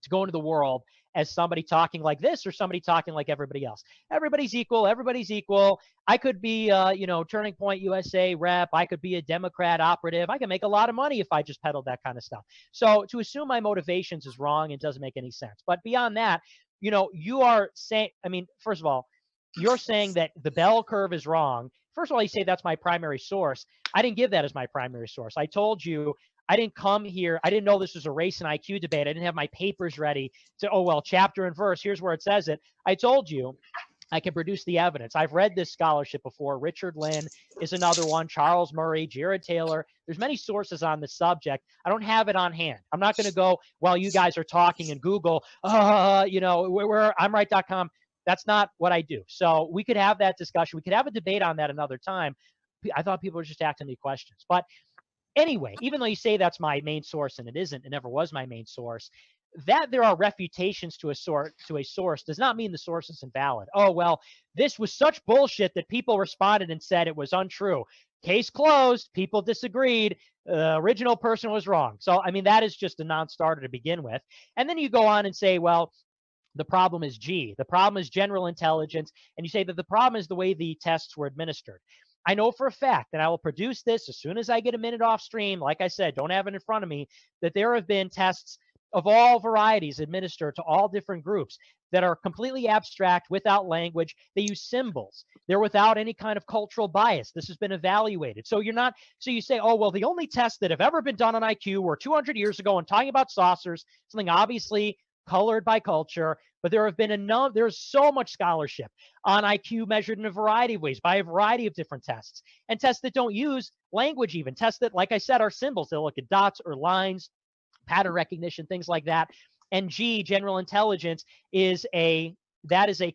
to go into the world as somebody talking like this or somebody talking like everybody else? Everybody's equal. Everybody's equal. I could be, Turning Point USA rep. I could be a Democrat operative. I can make a lot of money if I just peddled that kind of stuff. So to assume my motivations is wrong, it doesn't make any sense. But beyond that, you are saying, first of all, you're saying that the bell curve is wrong. First of all, you say that's my primary source. I didn't give that as my primary source. I told you I didn't come here. I didn't know this was a race and IQ debate. I didn't have my papers ready to, chapter and verse. Here's where it says it. I told you I can produce the evidence. I've read this scholarship before. Richard Lynn is another one. Charles Murray, Jared Taylor. There's many sources on the subject. I don't have it on hand. I'm not going to go while you guys are talking and Google, imright.com. That's not what I do. So we could have that discussion. We could have a debate on that another time. I thought people were just asking me questions. But anyway, even though you say that's my main source, and it isn't, it never was my main source, that there are refutations to a source does not mean the source is invalid. Oh, well, this was such bullshit that people responded and said it was untrue. Case closed. People disagreed. The original person was wrong. So, that is just a non-starter to begin with. And then you go on and say, well, the problem is G. The problem is general intelligence. And you say that the problem is the way the tests were administered. I know for a fact, and I will produce this as soon as I get a minute off stream. Like I said, don't have it in front of me, that there have been tests of all varieties administered to all different groups that are completely abstract, without language. They use symbols. They're without any kind of cultural bias. This has been evaluated. So you say, oh, well, the only tests that have ever been done on IQ were 200 years ago and talking about saucers, something obviously colored by culture. But there have been there's so much scholarship on IQ measured in a variety of ways by a variety of different tests, and tests that don't use language, even tests that, like I said, are symbols. They'll look at dots or lines, pattern recognition, things like that. And G, general intelligence, is a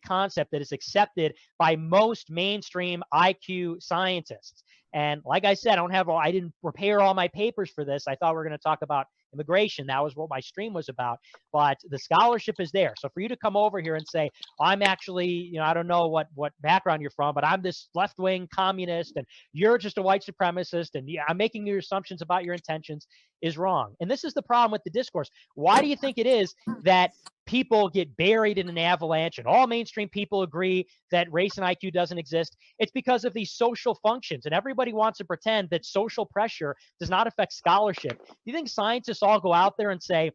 concept that is accepted by most mainstream IQ scientists. And like I said, I didn't prepare all my papers for this. I thought we were going to talk about immigration. That was what my stream was about. But the scholarship is there. So for you to come over here and say, I'm actually, I don't know what background you're from, but I'm this left-wing communist and you're just a white supremacist and I'm making your assumptions about your intentions, is wrong. And this is the problem with the discourse. Why do you think it is that people get buried in an avalanche and all mainstream people agree that race and IQ doesn't exist, it's because of these social functions. And everybody wants to pretend that social pressure does not affect scholarship. Do you think scientists all go out there and say,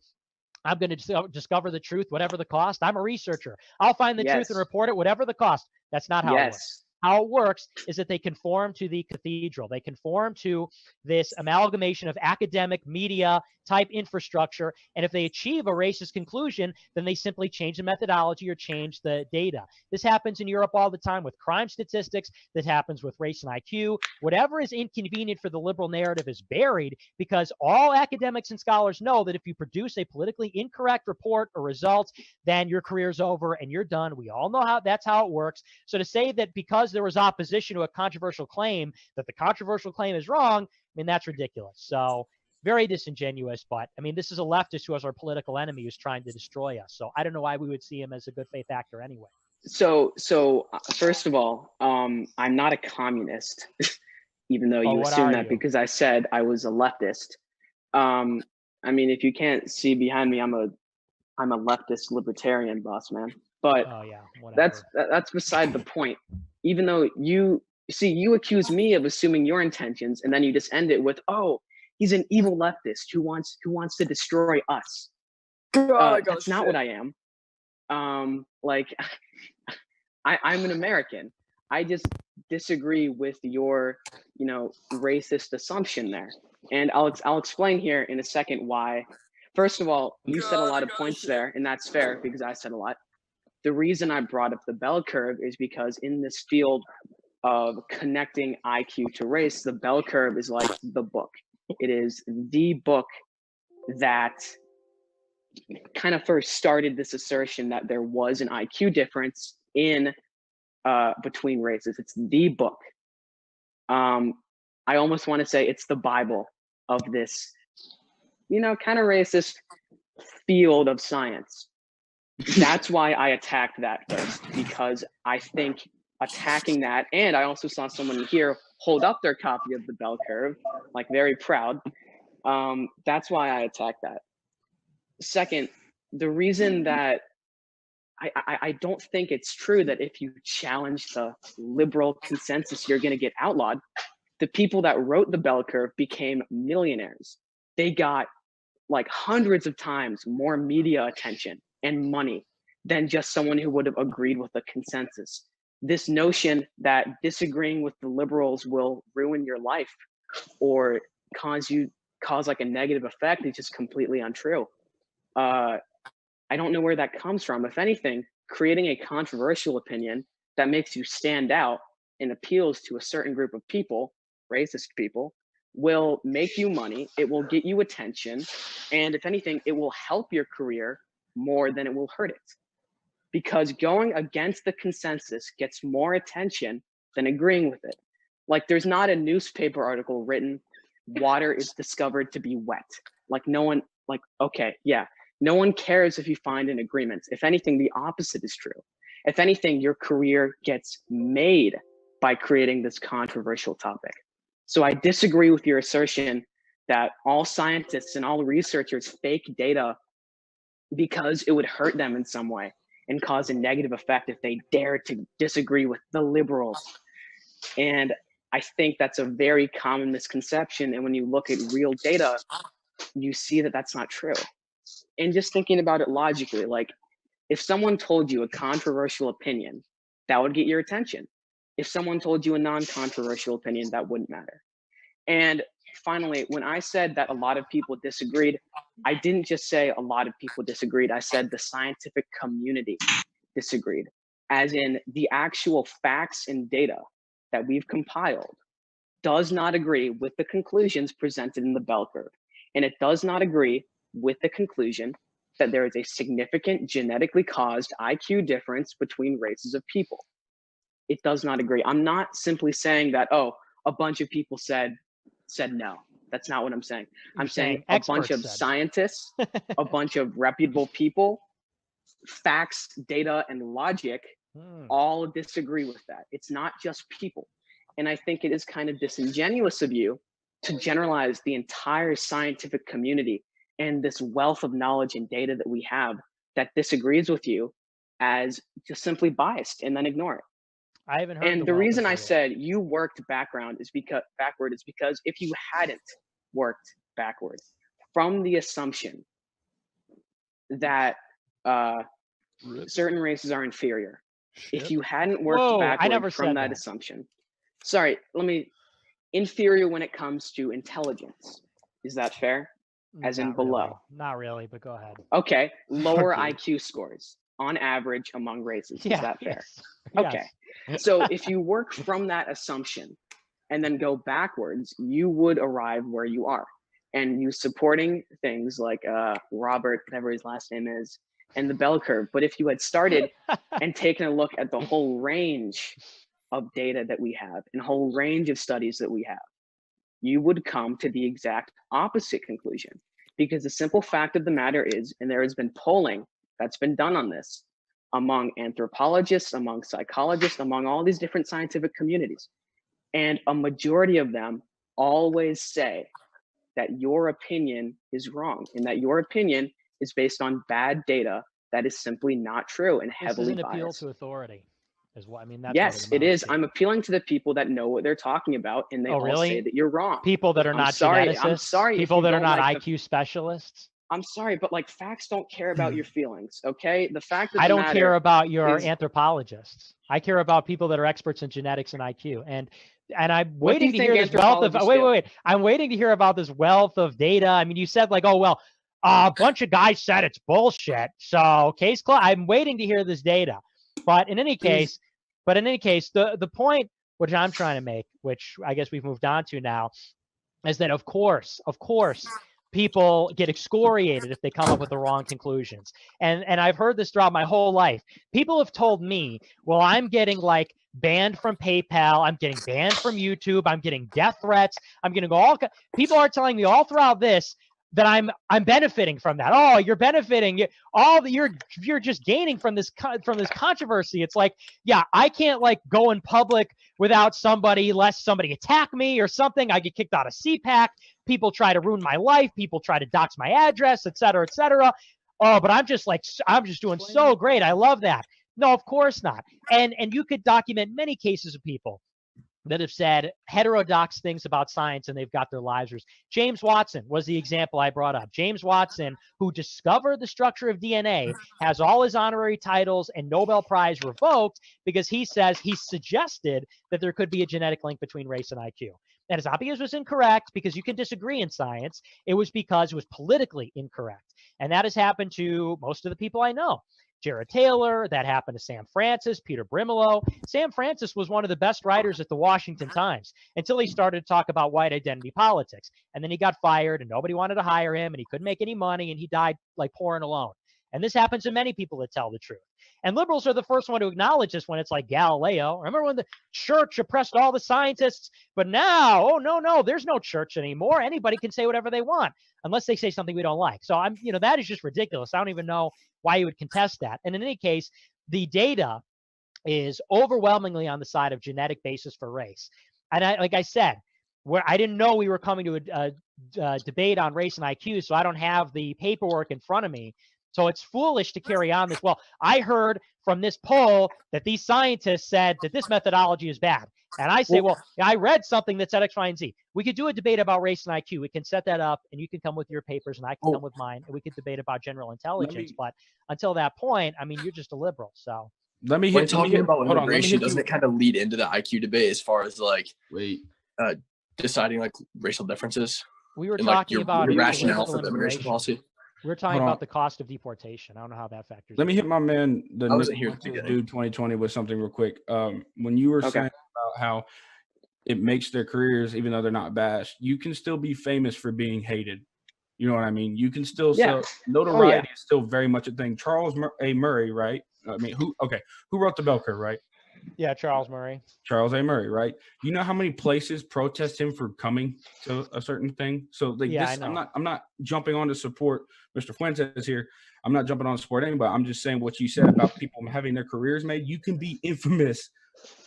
I'm going to discover the truth, whatever the cost? I'm a researcher. I'll find the truth and report it, whatever the cost. That's not how it works. How it works is that they conform to the cathedral. They conform to this amalgamation of academic media type infrastructure. And if they achieve a racist conclusion, then they simply change the methodology or change the data. This happens in Europe all the time with crime statistics. This happens with race and IQ. Whatever is inconvenient for the liberal narrative is buried, because all academics and scholars know that if you produce a politically incorrect report or results, then your career's over and you're done. We all know how that's how it works. So to say that because there was opposition to a controversial claim that the controversial claim is wrong, I mean, that's ridiculous. So very disingenuous. But I mean, this is a leftist who is our political enemy who's trying to destroy us. So I don't know why we would see him as a good faith actor anyway. So first of all, I'm not a communist, even though you assume that because I said I was a leftist. I mean, if you can't see behind me, I'm a leftist libertarian, boss man. But that's beside the point. Even though you accuse me of assuming your intentions, and then you just end it with, "Oh, he's an evil leftist who wants to destroy us." That's not what I am. Like, I'm an American. I just disagree with your, racist assumption there, and I'll explain here in a second why. First of all, you said a lot of points there, and that's fair because I said a lot. The reason I brought up the bell curve is because in this field of connecting IQ to race, the bell curve is like the book. It is the book that kind of first started this assertion that there was an IQ difference in between races. It's the book. I almost want to say it's the Bible of this, kind of racist field of science. That's why I attacked that first, because I think attacking that, and I also saw someone here hold up their copy of the bell curve, like very proud. That's why I attacked that. Second, the reason that I don't think it's true that if you challenge the liberal consensus, you're going to get outlawed. The people that wrote the bell curve became millionaires. They got like hundreds of times more media attention and money than just someone who would have agreed with the consensus. This notion that disagreeing with the liberals will ruin your life or cause like a negative effect is just completely untrue. I don't know where that comes from. If anything, creating a controversial opinion that makes you stand out and appeals to a certain group of people, racist people, will make you money. It will get you attention. And if anything, it will help your career more than it will hurt it. Because going against the consensus gets more attention than agreeing with it. Like, there's not a newspaper article written, water is discovered to be wet. Like, no one, like, okay, yeah. No one cares if you find an agreement. If anything, the opposite is true. If anything, your career gets made by creating this controversial topic. So I disagree with your assertion that all scientists and all researchers fake data because it would hurt them in some way and cause a negative effect if they dare to disagree with the liberals. And I think that's a very common misconception. And when you look at real data, you see that that's not true. And just thinking about it logically, like, if someone told you a controversial opinion, that would get your attention. If someone told you a non-controversial opinion, that wouldn't matter. And finally, when I said that a lot of people disagreed, I didn't just say a lot of people disagreed. I said the scientific community disagreed, as in the actual facts and data that we've compiled does not agree with the conclusions presented in the bell curve. And it does not agree with the conclusion that there is a significant genetically caused IQ difference between races of people. It does not agree. I'm not simply saying that, oh, a bunch of people said no. That's not what I'm saying. I'm saying a bunch of scientists, a bunch of reputable people, facts, data, and logic all disagree with that. It's not just people. And I think it is kind of disingenuous of you to generalize the entire scientific community and this wealth of knowledge and data that we have that disagrees with you as just simply biased and then ignore it. I haven't heard. And the reason I said you worked backward is because if you hadn't worked backward from the assumption that certain races are inferior, if you hadn't worked backward from that assumption, sorry, inferior when it comes to intelligence, is that fair? As in below? Really. Not really, but go ahead. Okay, lower IQ scores on average among races. Is that fair? Yes. Okay. So if you work from that assumption and then go backwards, you would arrive where you are. And you supporting things like Robert, whatever his last name is, and the bell curve. But if you had started and taken a look at the whole range of data that we have and whole range of studies that we have, you would come to the exact opposite conclusion. Because the simple fact of the matter is, and there has been polling that's been done on this among anthropologists, among psychologists, among all these different scientific communities. And a majority of them always say that your opinion is wrong and that your opinion is based on bad data that is simply not true and heavily biased. This is an appeal to authority, is what I mean. That's yes, it is. I'm appealing to the people that know what they're talking about, and they all say that you're wrong. People that are not geneticists. I'm sorry. People that are not IQ specialists. I'm sorry, but like facts don't care about your feelings, okay? The fact that I don't care about your anthropologists. I care about people that are experts in genetics and IQ. And I'm waiting to hear this wealth of wait. I'm waiting to hear about this wealth of data. I mean, you said like, oh well, a bunch of guys said it's bullshit. So case closed. I'm waiting to hear this data. But in any case, the point which I'm trying to make, which I guess we've moved on to now, is that of course, people get excoriated if they come up with the wrong conclusions. And I've heard this throughout my whole life. People have told me, well, I'm getting like banned from PayPal. I'm getting banned from YouTube. I'm getting death threats. I'm getting people are telling me all throughout this that I'm benefiting from that. Oh, you're benefiting. You're just gaining from this controversy. It's like, yeah, I can't like go in public without somebody, lest somebody attack me or something. I get kicked out of CPAC. People try to ruin my life. People try to dox my address, et cetera, et cetera. Oh, but I'm just doing so great. I love that. No, of course not. And you could document many cases of people that have said heterodox things about science and they've got their lives reversed. James Watson was the example I brought up. James Watson, who discovered the structure of DNA, has all his honorary titles and Nobel Prize revoked because he says he suggested that there could be a genetic link between race and IQ. And it's not because it was incorrect, because you can disagree in science. It was because it was politically incorrect. And that has happened to most of the people I know. Jared Taylor, that happened to Sam Francis, Peter Brimelow. Sam Francis was one of the best writers at the Washington Times until he started to talk about white identity politics. And then he got fired and nobody wanted to hire him and he couldn't make any money and he died like poor and alone. And this happens to many people that tell the truth. And liberals are the first one to acknowledge this when it's like Galileo. Remember when the church oppressed all the scientists? But now, oh, no, there's no church anymore. Anybody can say whatever they want unless they say something we don't like. So that is just ridiculous. I don't even know why you would contest that. And in any case, the data is overwhelmingly on the side of genetic basis for race. And like I said, I didn't know we were coming to a debate on race and IQ, so I don't have the paperwork in front of me. So it's foolish to carry on this. Well, I heard from this poll that these scientists said that this methodology is bad. And I say, well, I read something that said X, Y, and Z. We could do a debate about race and IQ. We can set that up and you can come with your papers and I can come with mine and we could debate about general intelligence. But until that point, I mean, you're just a liberal. So when talking about immigration, doesn't it kind of lead into the IQ debate as far as like deciding like racial differences? We were talking about your rationale for the immigration policy. We're talking about the cost of deportation. I don't know how that factors. Let me hit my man, the dude 2020 with something real quick. When you were saying about how it makes their careers, even though they're not bashed, you can still be famous for being hated. You know what I mean? You can still sell notoriety is still very much a thing. Charles A. Murray, right? I mean, who wrote the bell curve, right? Yeah, Charles Murray. Charles A. Murray, right? You know how many places protest him for coming to a certain thing? So like this, I'm not jumping on to support Mr. Fuentes here. I'm not jumping on to support anybody. I'm just saying what you said about people having their careers made. You can be infamous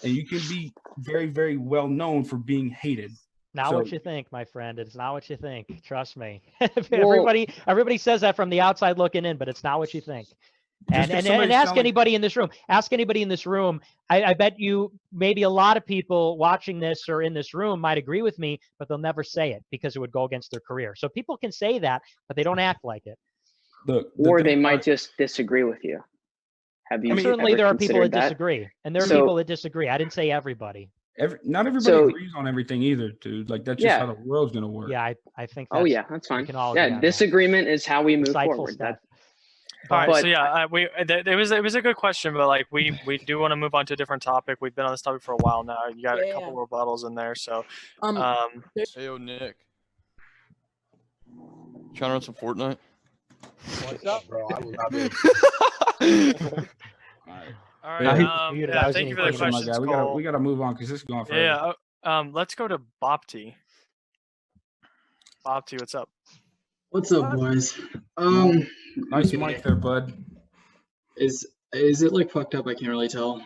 and you can be very, very well known for being hated. Not what you think, my friend. It's not what you think. Trust me. Everybody says that from the outside looking in, but it's not what you think. And ask anybody in this room. Ask anybody in this room. I bet you maybe a lot of people watching this or in this room might agree with me, but they'll never say it because it would go against their career. So people can say that, but they don't act like it. Or they might just disagree with you. Have you? Certainly, there are people that that? disagree, and there are people that disagree. I didn't say everybody. Not everybody agrees on everything either, dude. Like that's just how the world's gonna work. Yeah, I think. Oh yeah, that's fine. We can all agree on disagreement is how we move forward. All right, so yeah, it was a good question, but like we do want to move on to a different topic. We've been on this topic for a while now. You got a couple rebuttals in there, so Hey, yo, Nick. Trying to run some Fortnite? What's up, bro? I was out there. All right. Yeah, thank you for the questions, Cole. We gotta move on because this is going forever. Yeah. Let's go to Bopti. Bopti, what's up? What's up, boys? Nice mic there, bud. Is it like fucked up? I can't really tell.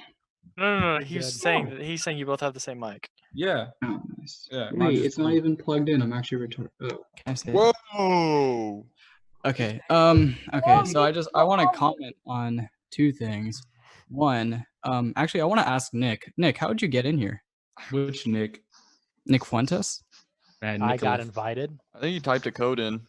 No. He's saying you both have the same mic. Yeah. Oh, nice. Yeah. Wait, it's not even plugged in. I'm actually retarded. Oh, can I say it? Whoa. Okay. Okay. So I want to comment on two things. One, actually, I want to ask Nick. Nick, how did you get in here? Which Nick? Nick Fuentes. I got invited. I think you typed a code in.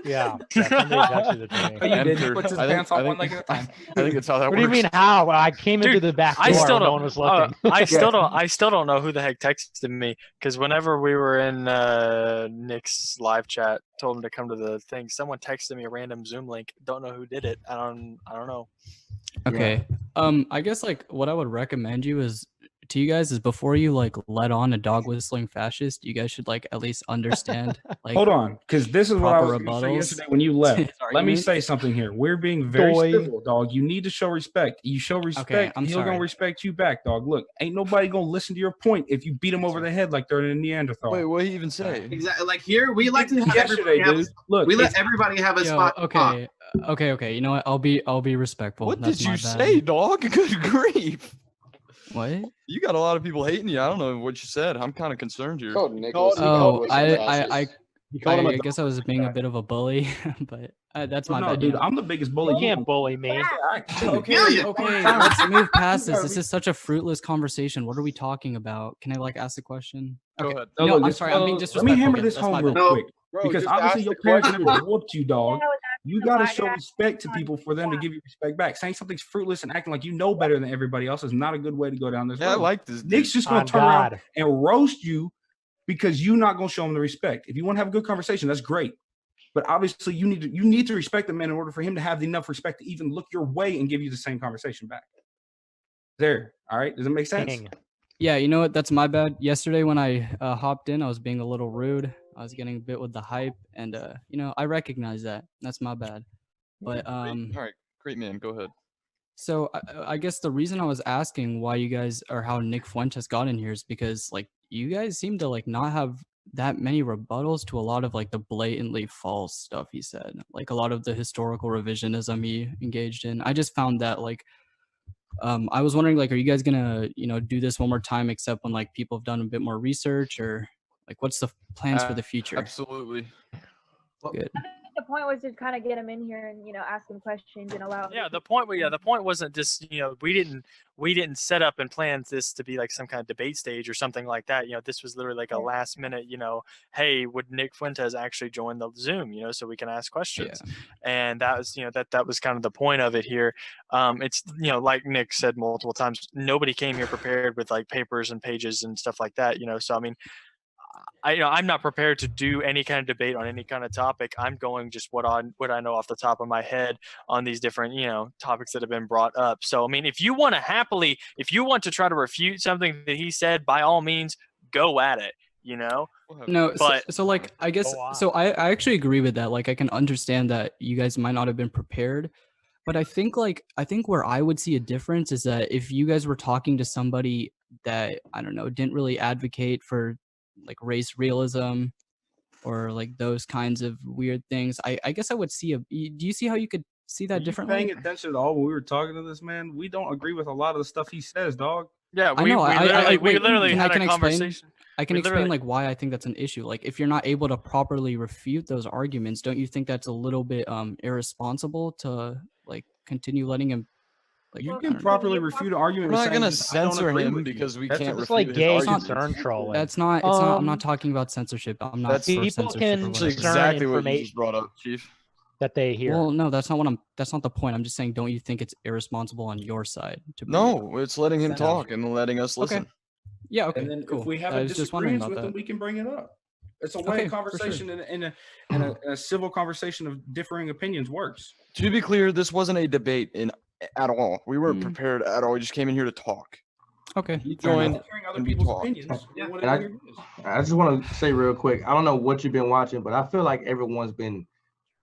Yeah. Somebody texted it to me. You did. He puts his pants on one leg at a time. I think that's how that What works. do you mean how? I came into the back door. No one was looking. I still don't know who the heck texted me because whenever we were in Nick's live chat, told him to come to the thing. Someone texted me a random Zoom link. Don't know who did it. I don't know. Okay. I guess like what I would recommend to you guys is before you like let on a dog whistling fascist, you guys should like at least understand. Like, hold on, because this is what I was rebuttals. going to say yesterday when you left. Let me say something here. We're being very civil, dog. You need to show respect. You show respect, Okay, he's gonna respect you back, dog. Look, ain't nobody gonna listen to your point if you beat him over the head like they're in a Neanderthal. Wait, what did he even say? Exactly. Like here, we like to have Yesterday, everybody dude. Look, we let everybody have a spot. Okay. You know what? I'll be respectful. What That's did you my bad. say, dog? Good grief. What? You got a lot of people hating you. I don't know what you said. I'm kind of concerned here. I guess I was being a bit of a bully, but that's my bad. Dude, I'm the biggest bully. You can't bully me. Okay, let's move past this. This is such a fruitless conversation. What are we talking about? Can I like ask a question? Go ahead. No, I'm sorry. I'm being disrespectful. Let me hammer this That's home my real bad. quick. Because obviously your parents never whooped you, dog. You gotta show respect to people for them to give you respect back. Saying something's fruitless and acting like you know better than everybody else is not a good way to go down this road. I like this. Nick's just gonna turn around and roast you because you're not gonna show him the respect. If you want to have a good conversation, that's great. But obviously you need to respect the man in order for him to have enough respect to even look your way and give you the same conversation back. There. All right. Does it make sense? Yeah, you know what? That's my bad. Yesterday when I hopped in, I was being a little rude. I was getting a bit with the hype, and I recognize that. That's my bad. But all right, great man. Go ahead. So I guess the reason I was asking why you guys or how Nick Fuentes got in here is because like you guys seem to like not have that many rebuttals to a lot of like the blatantly false stuff he said, like a lot of the historical revisionism he engaged in. I just found that like I was wondering like, are you guys gonna do this one more time except when like people have done a bit more research, or like what's the plans for the future? Absolutely. Good. The point was to kind of get him in here and ask him questions and allow him. Yeah, the point wasn't just we didn't set up and plan this to be like some kind of debate stage or something like that. This was literally like a last minute, hey, would Nick Fuentes actually join the Zoom, so we can ask questions. Yeah. And that was that was kind of the point of it here. It's like Nick said multiple times, nobody came here prepared with like papers and pages and stuff like that. So I mean, I'm not prepared to do any kind of debate on any kind of topic. I'm going just what I know off the top of my head on these different topics that have been brought up. So I mean, if you want to try to refute something that he said, by all means, go at it. No, but so like I guess so I actually agree with that. Like I can understand that you guys might not have been prepared, but I think where I would see a difference is that if you guys were talking to somebody that I don't know didn't really advocate for like race realism or like those kinds of weird things, I guess I would see do you see how you could see that differently? Paying attention at all when we were talking to this man, we don't agree with a lot of the stuff he says, dog. Yeah, we literally had a conversation. I can explain like why I think that's an issue. Like if you're not able to properly refute those arguments, don't you think that's a little bit irresponsible to like continue letting him? Like, you can properly refute an argument. We're not saying, gonna "I don't censor agree him with you." because we That's can't It's refute like his gay arguments. concern trolling. That's not. It's not. I'm not talking about censorship. I'm not That's for people censorship can or That's whatever. discern exactly what you information just brought up, Chief. that they hear. Well, no, that's not what I'm. That's not the point. I'm just saying, don't you think it's irresponsible on your side to bring it up? No, it's letting him talk and letting us listen. Okay. Yeah. Okay. And then cool. if we have I a was just wondering disagreement about with that. them, we can bring it up. It's a way Okay, of for conversation sure. and a civil conversation of differing opinions works. To be clear, this wasn't a debate at all. We weren't prepared at all. We just came in here to talk. Okay. He joined Hearing other and we people's talked. opinions. And I just want to say real quick, I don't know what you've been watching, but I feel like everyone's been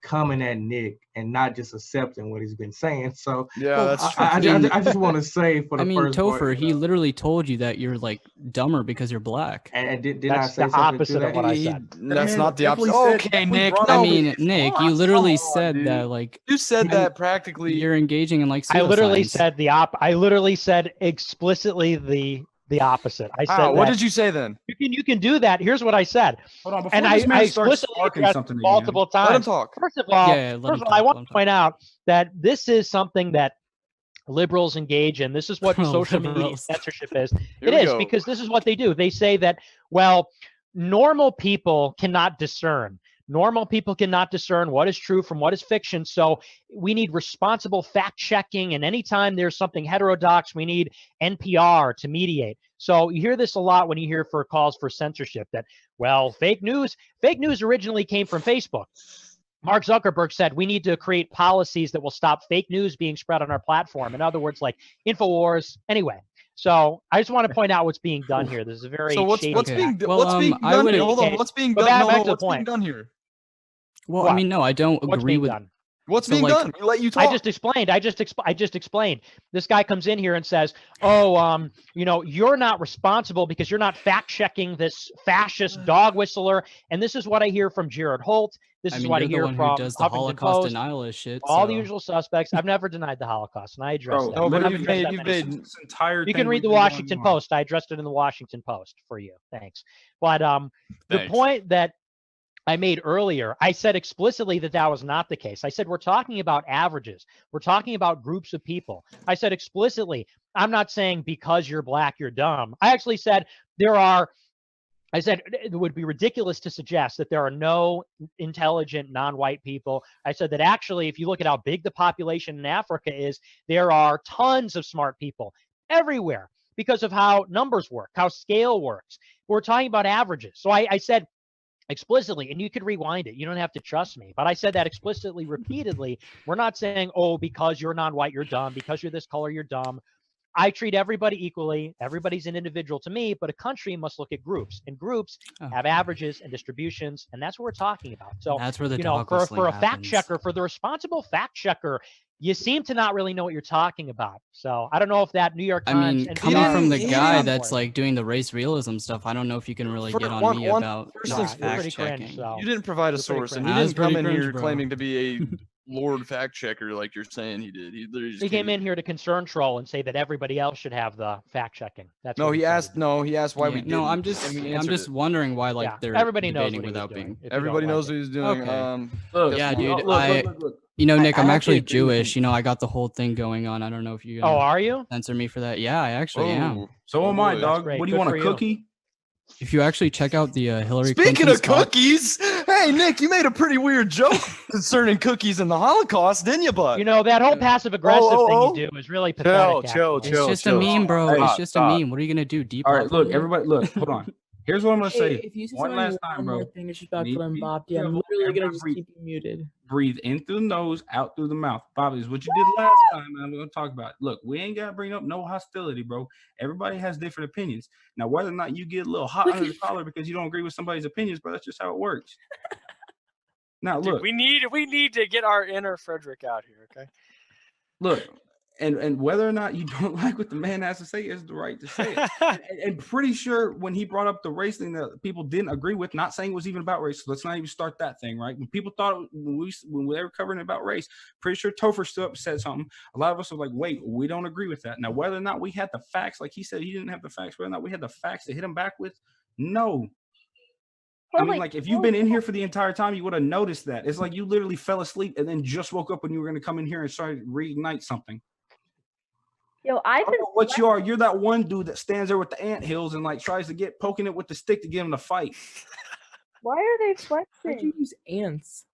coming at Nick and not just accepting what he's been saying. So yeah, that's true. I just want to say for the first Topher, part, he literally told you that you're like dumber because you're black. And did That's I say the something opposite to that? of what I said. That's not the opposite. definitely Okay, definitely Nick. brought No, I up mean, his Nick, thoughts. you literally Come on, said dude. that like You said that practically. you're engaging in like I literally pseudoscience. said I literally said explicitly the opposite. I said What that did you say then? you can do that. Here's what I said. Hold on, before And this man I starts explicitly sparking addressed something multiple again, times. Let him talk. First of all, I want to point out that this is something that liberals engage in. This is what social media Liberals. censorship is. Here It we is go. because this is what they do. They say that, well, normal people cannot discern. Normal people cannot discern what is true from what is fiction. So we need responsible fact checking. And anytime there's something heterodox, we need NPR to mediate. So you hear this a lot when you hear for calls for censorship that, well, fake news originally came from Facebook. Mark Zuckerberg said we need to create policies that will stop fake news being spread on our platform. In other words, like InfoWars. Anyway, so I just want to point out what's being done here. This is a very So what's shady being Well, what's being I done would- here? Hold on. Okay, What's being but done? back No, to the what's being point. done here? Well, What? I mean, no, I don't What's agree being with. done? What's So, being like- done? We let you talk. I just explained. I just explained. This guy comes in here and says, "Oh, you're not responsible because you're not fact checking this fascist dog whistler." And this is what I hear from Jared Holt. This I is mean, what I you're the hear one who from does the Huffington Holocaust Post. denialist shit. All the so- usual suspects. I've never denied the Holocaust, and I addressed Bro, that. No, but I've you've addressed made that you've many made times. this entire You thing can read the we've been going Washington on. Post. I addressed it in the Washington Post for you. Thanks. But the Thanks. point that I made earlier, I said explicitly that was not the case. I said we're talking about averages. We're talking about groups of people. I said explicitly, I'm not saying because you're black, you're dumb. I actually said I said it would be ridiculous to suggest that there are no intelligent non-white people. I said that actually, if you look at how big the population in Africa is, there are tons of smart people everywhere because of how numbers work, how scale works. We're talking about averages. So I said explicitly, and you could rewind it. You don't have to trust me, but I said that explicitly repeatedly. We're not saying, oh, because you're non-white, you're dumb. Because you're this color, you're dumb. I treat everybody equally. Everybody's an individual to me, but a country must look at groups, and groups have averages and distributions, and that's what we're talking about. So That's where the for a fact happens. checker, for the responsible fact checker, you seem to not really know what you're talking about. So I don't know if that New York I Times mean, and coming PR from the is guy on that's board. like doing the race realism stuff, I don't know if you can really For get on one- me one- about first not things You're fact pretty cringe, checking. so. You didn't provide a You're pretty source, and cringe. he That's didn't come pretty in here cringe, bro. claiming to be a Lord fact checker like you're saying he did. He literally just He came in here to concern troll and say that everybody else should have the fact checking. That's No, what he said asked. No, he asked why Yeah, we no, didn't. I'm just and we I'm answered just it. wondering why like Yeah, they're everybody knows debating what he was without doing, being. if you Everybody don't knows like what he's doing. Okay. Look, Yeah, look, dude. look. Nick, I I'm have to actually agree with Jewish. I got the whole thing going on. I don't know if you Oh, are you? censor me for that. Yeah, I actually am. Oh, So am I, boy. dog. great. What do you Good want, for a you. cookie? If you actually check out the Hillary Speaking Clinton's of cookies, hey Nick, you made a pretty weird joke concerning cookies and the Holocaust, didn't you, bud? You know, that whole passive aggressive thing you do is really pathetic. Chill. actually. It's just a meme, bro. Hey, It's just stop. a meme. What are you gonna do? All right, look, Deplatform me? everybody, look, hold on. Here's what I'm gonna Hey, say. if you say One something last time, one more bro. thing disrespectful and Be Bobby, I'm careful. literally gonna Everybody just breathe. keep you muted. Breathe in through the nose, out through the mouth. Bobby, is what you did last time, and I'm gonna talk about it. Look, we ain't gotta bring up no hostility, bro. Everybody has different opinions. Now, whether or not you get a little hot under the collar because you don't agree with somebody's opinions, bro, that's just how it works. Now, Dude, look, we need to get our inner Frederick out here, okay? look, and whether or not you don't like what the man has to say is the right to say it. and pretty sure when he brought up the race thing that people didn't agree with, not saying it was even about race. So let's not even start that thing, right? When people thought when they were covering about race, pretty sure Topher stood up and said something. A lot of us were like, wait, we don't agree with that. Now, whether or not we had the facts, like he said, he didn't have the facts. Whether or not we had the facts to hit him back with, no. I mean, like if you've been in here for the entire time, you would have noticed that. It's like you literally fell asleep and then just woke up when you were going to come in here and start reignite something. Yo, I don't know what you are. You're that one dude that stands there with the anthills and like tries to get poking it with the stick to get him to fight. Why are they flexing? Why'd you use ants?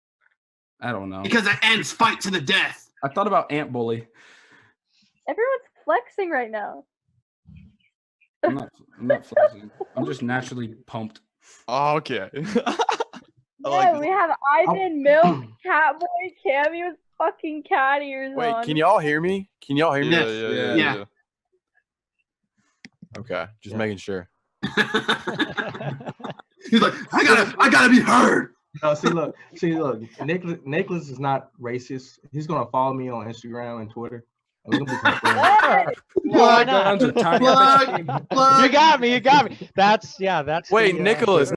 I don't know. Because the ants fight to the death. I thought about ant bully. Everyone's flexing right now. I'm not flexing. I'm just naturally pumped. Oh, okay. Yeah, we have Ivan, Milk, Catboy, Cammy with fucking cat ears Wait, on. can y'all hear me? Can y'all hear me? Yeah. Okay, just making sure. He's like, I gotta be heard. No, see, look. Nicholas is not racist. He's gonna follow me on Instagram and Twitter. And we're gonna be You got me. That's. Wait, Nicholas.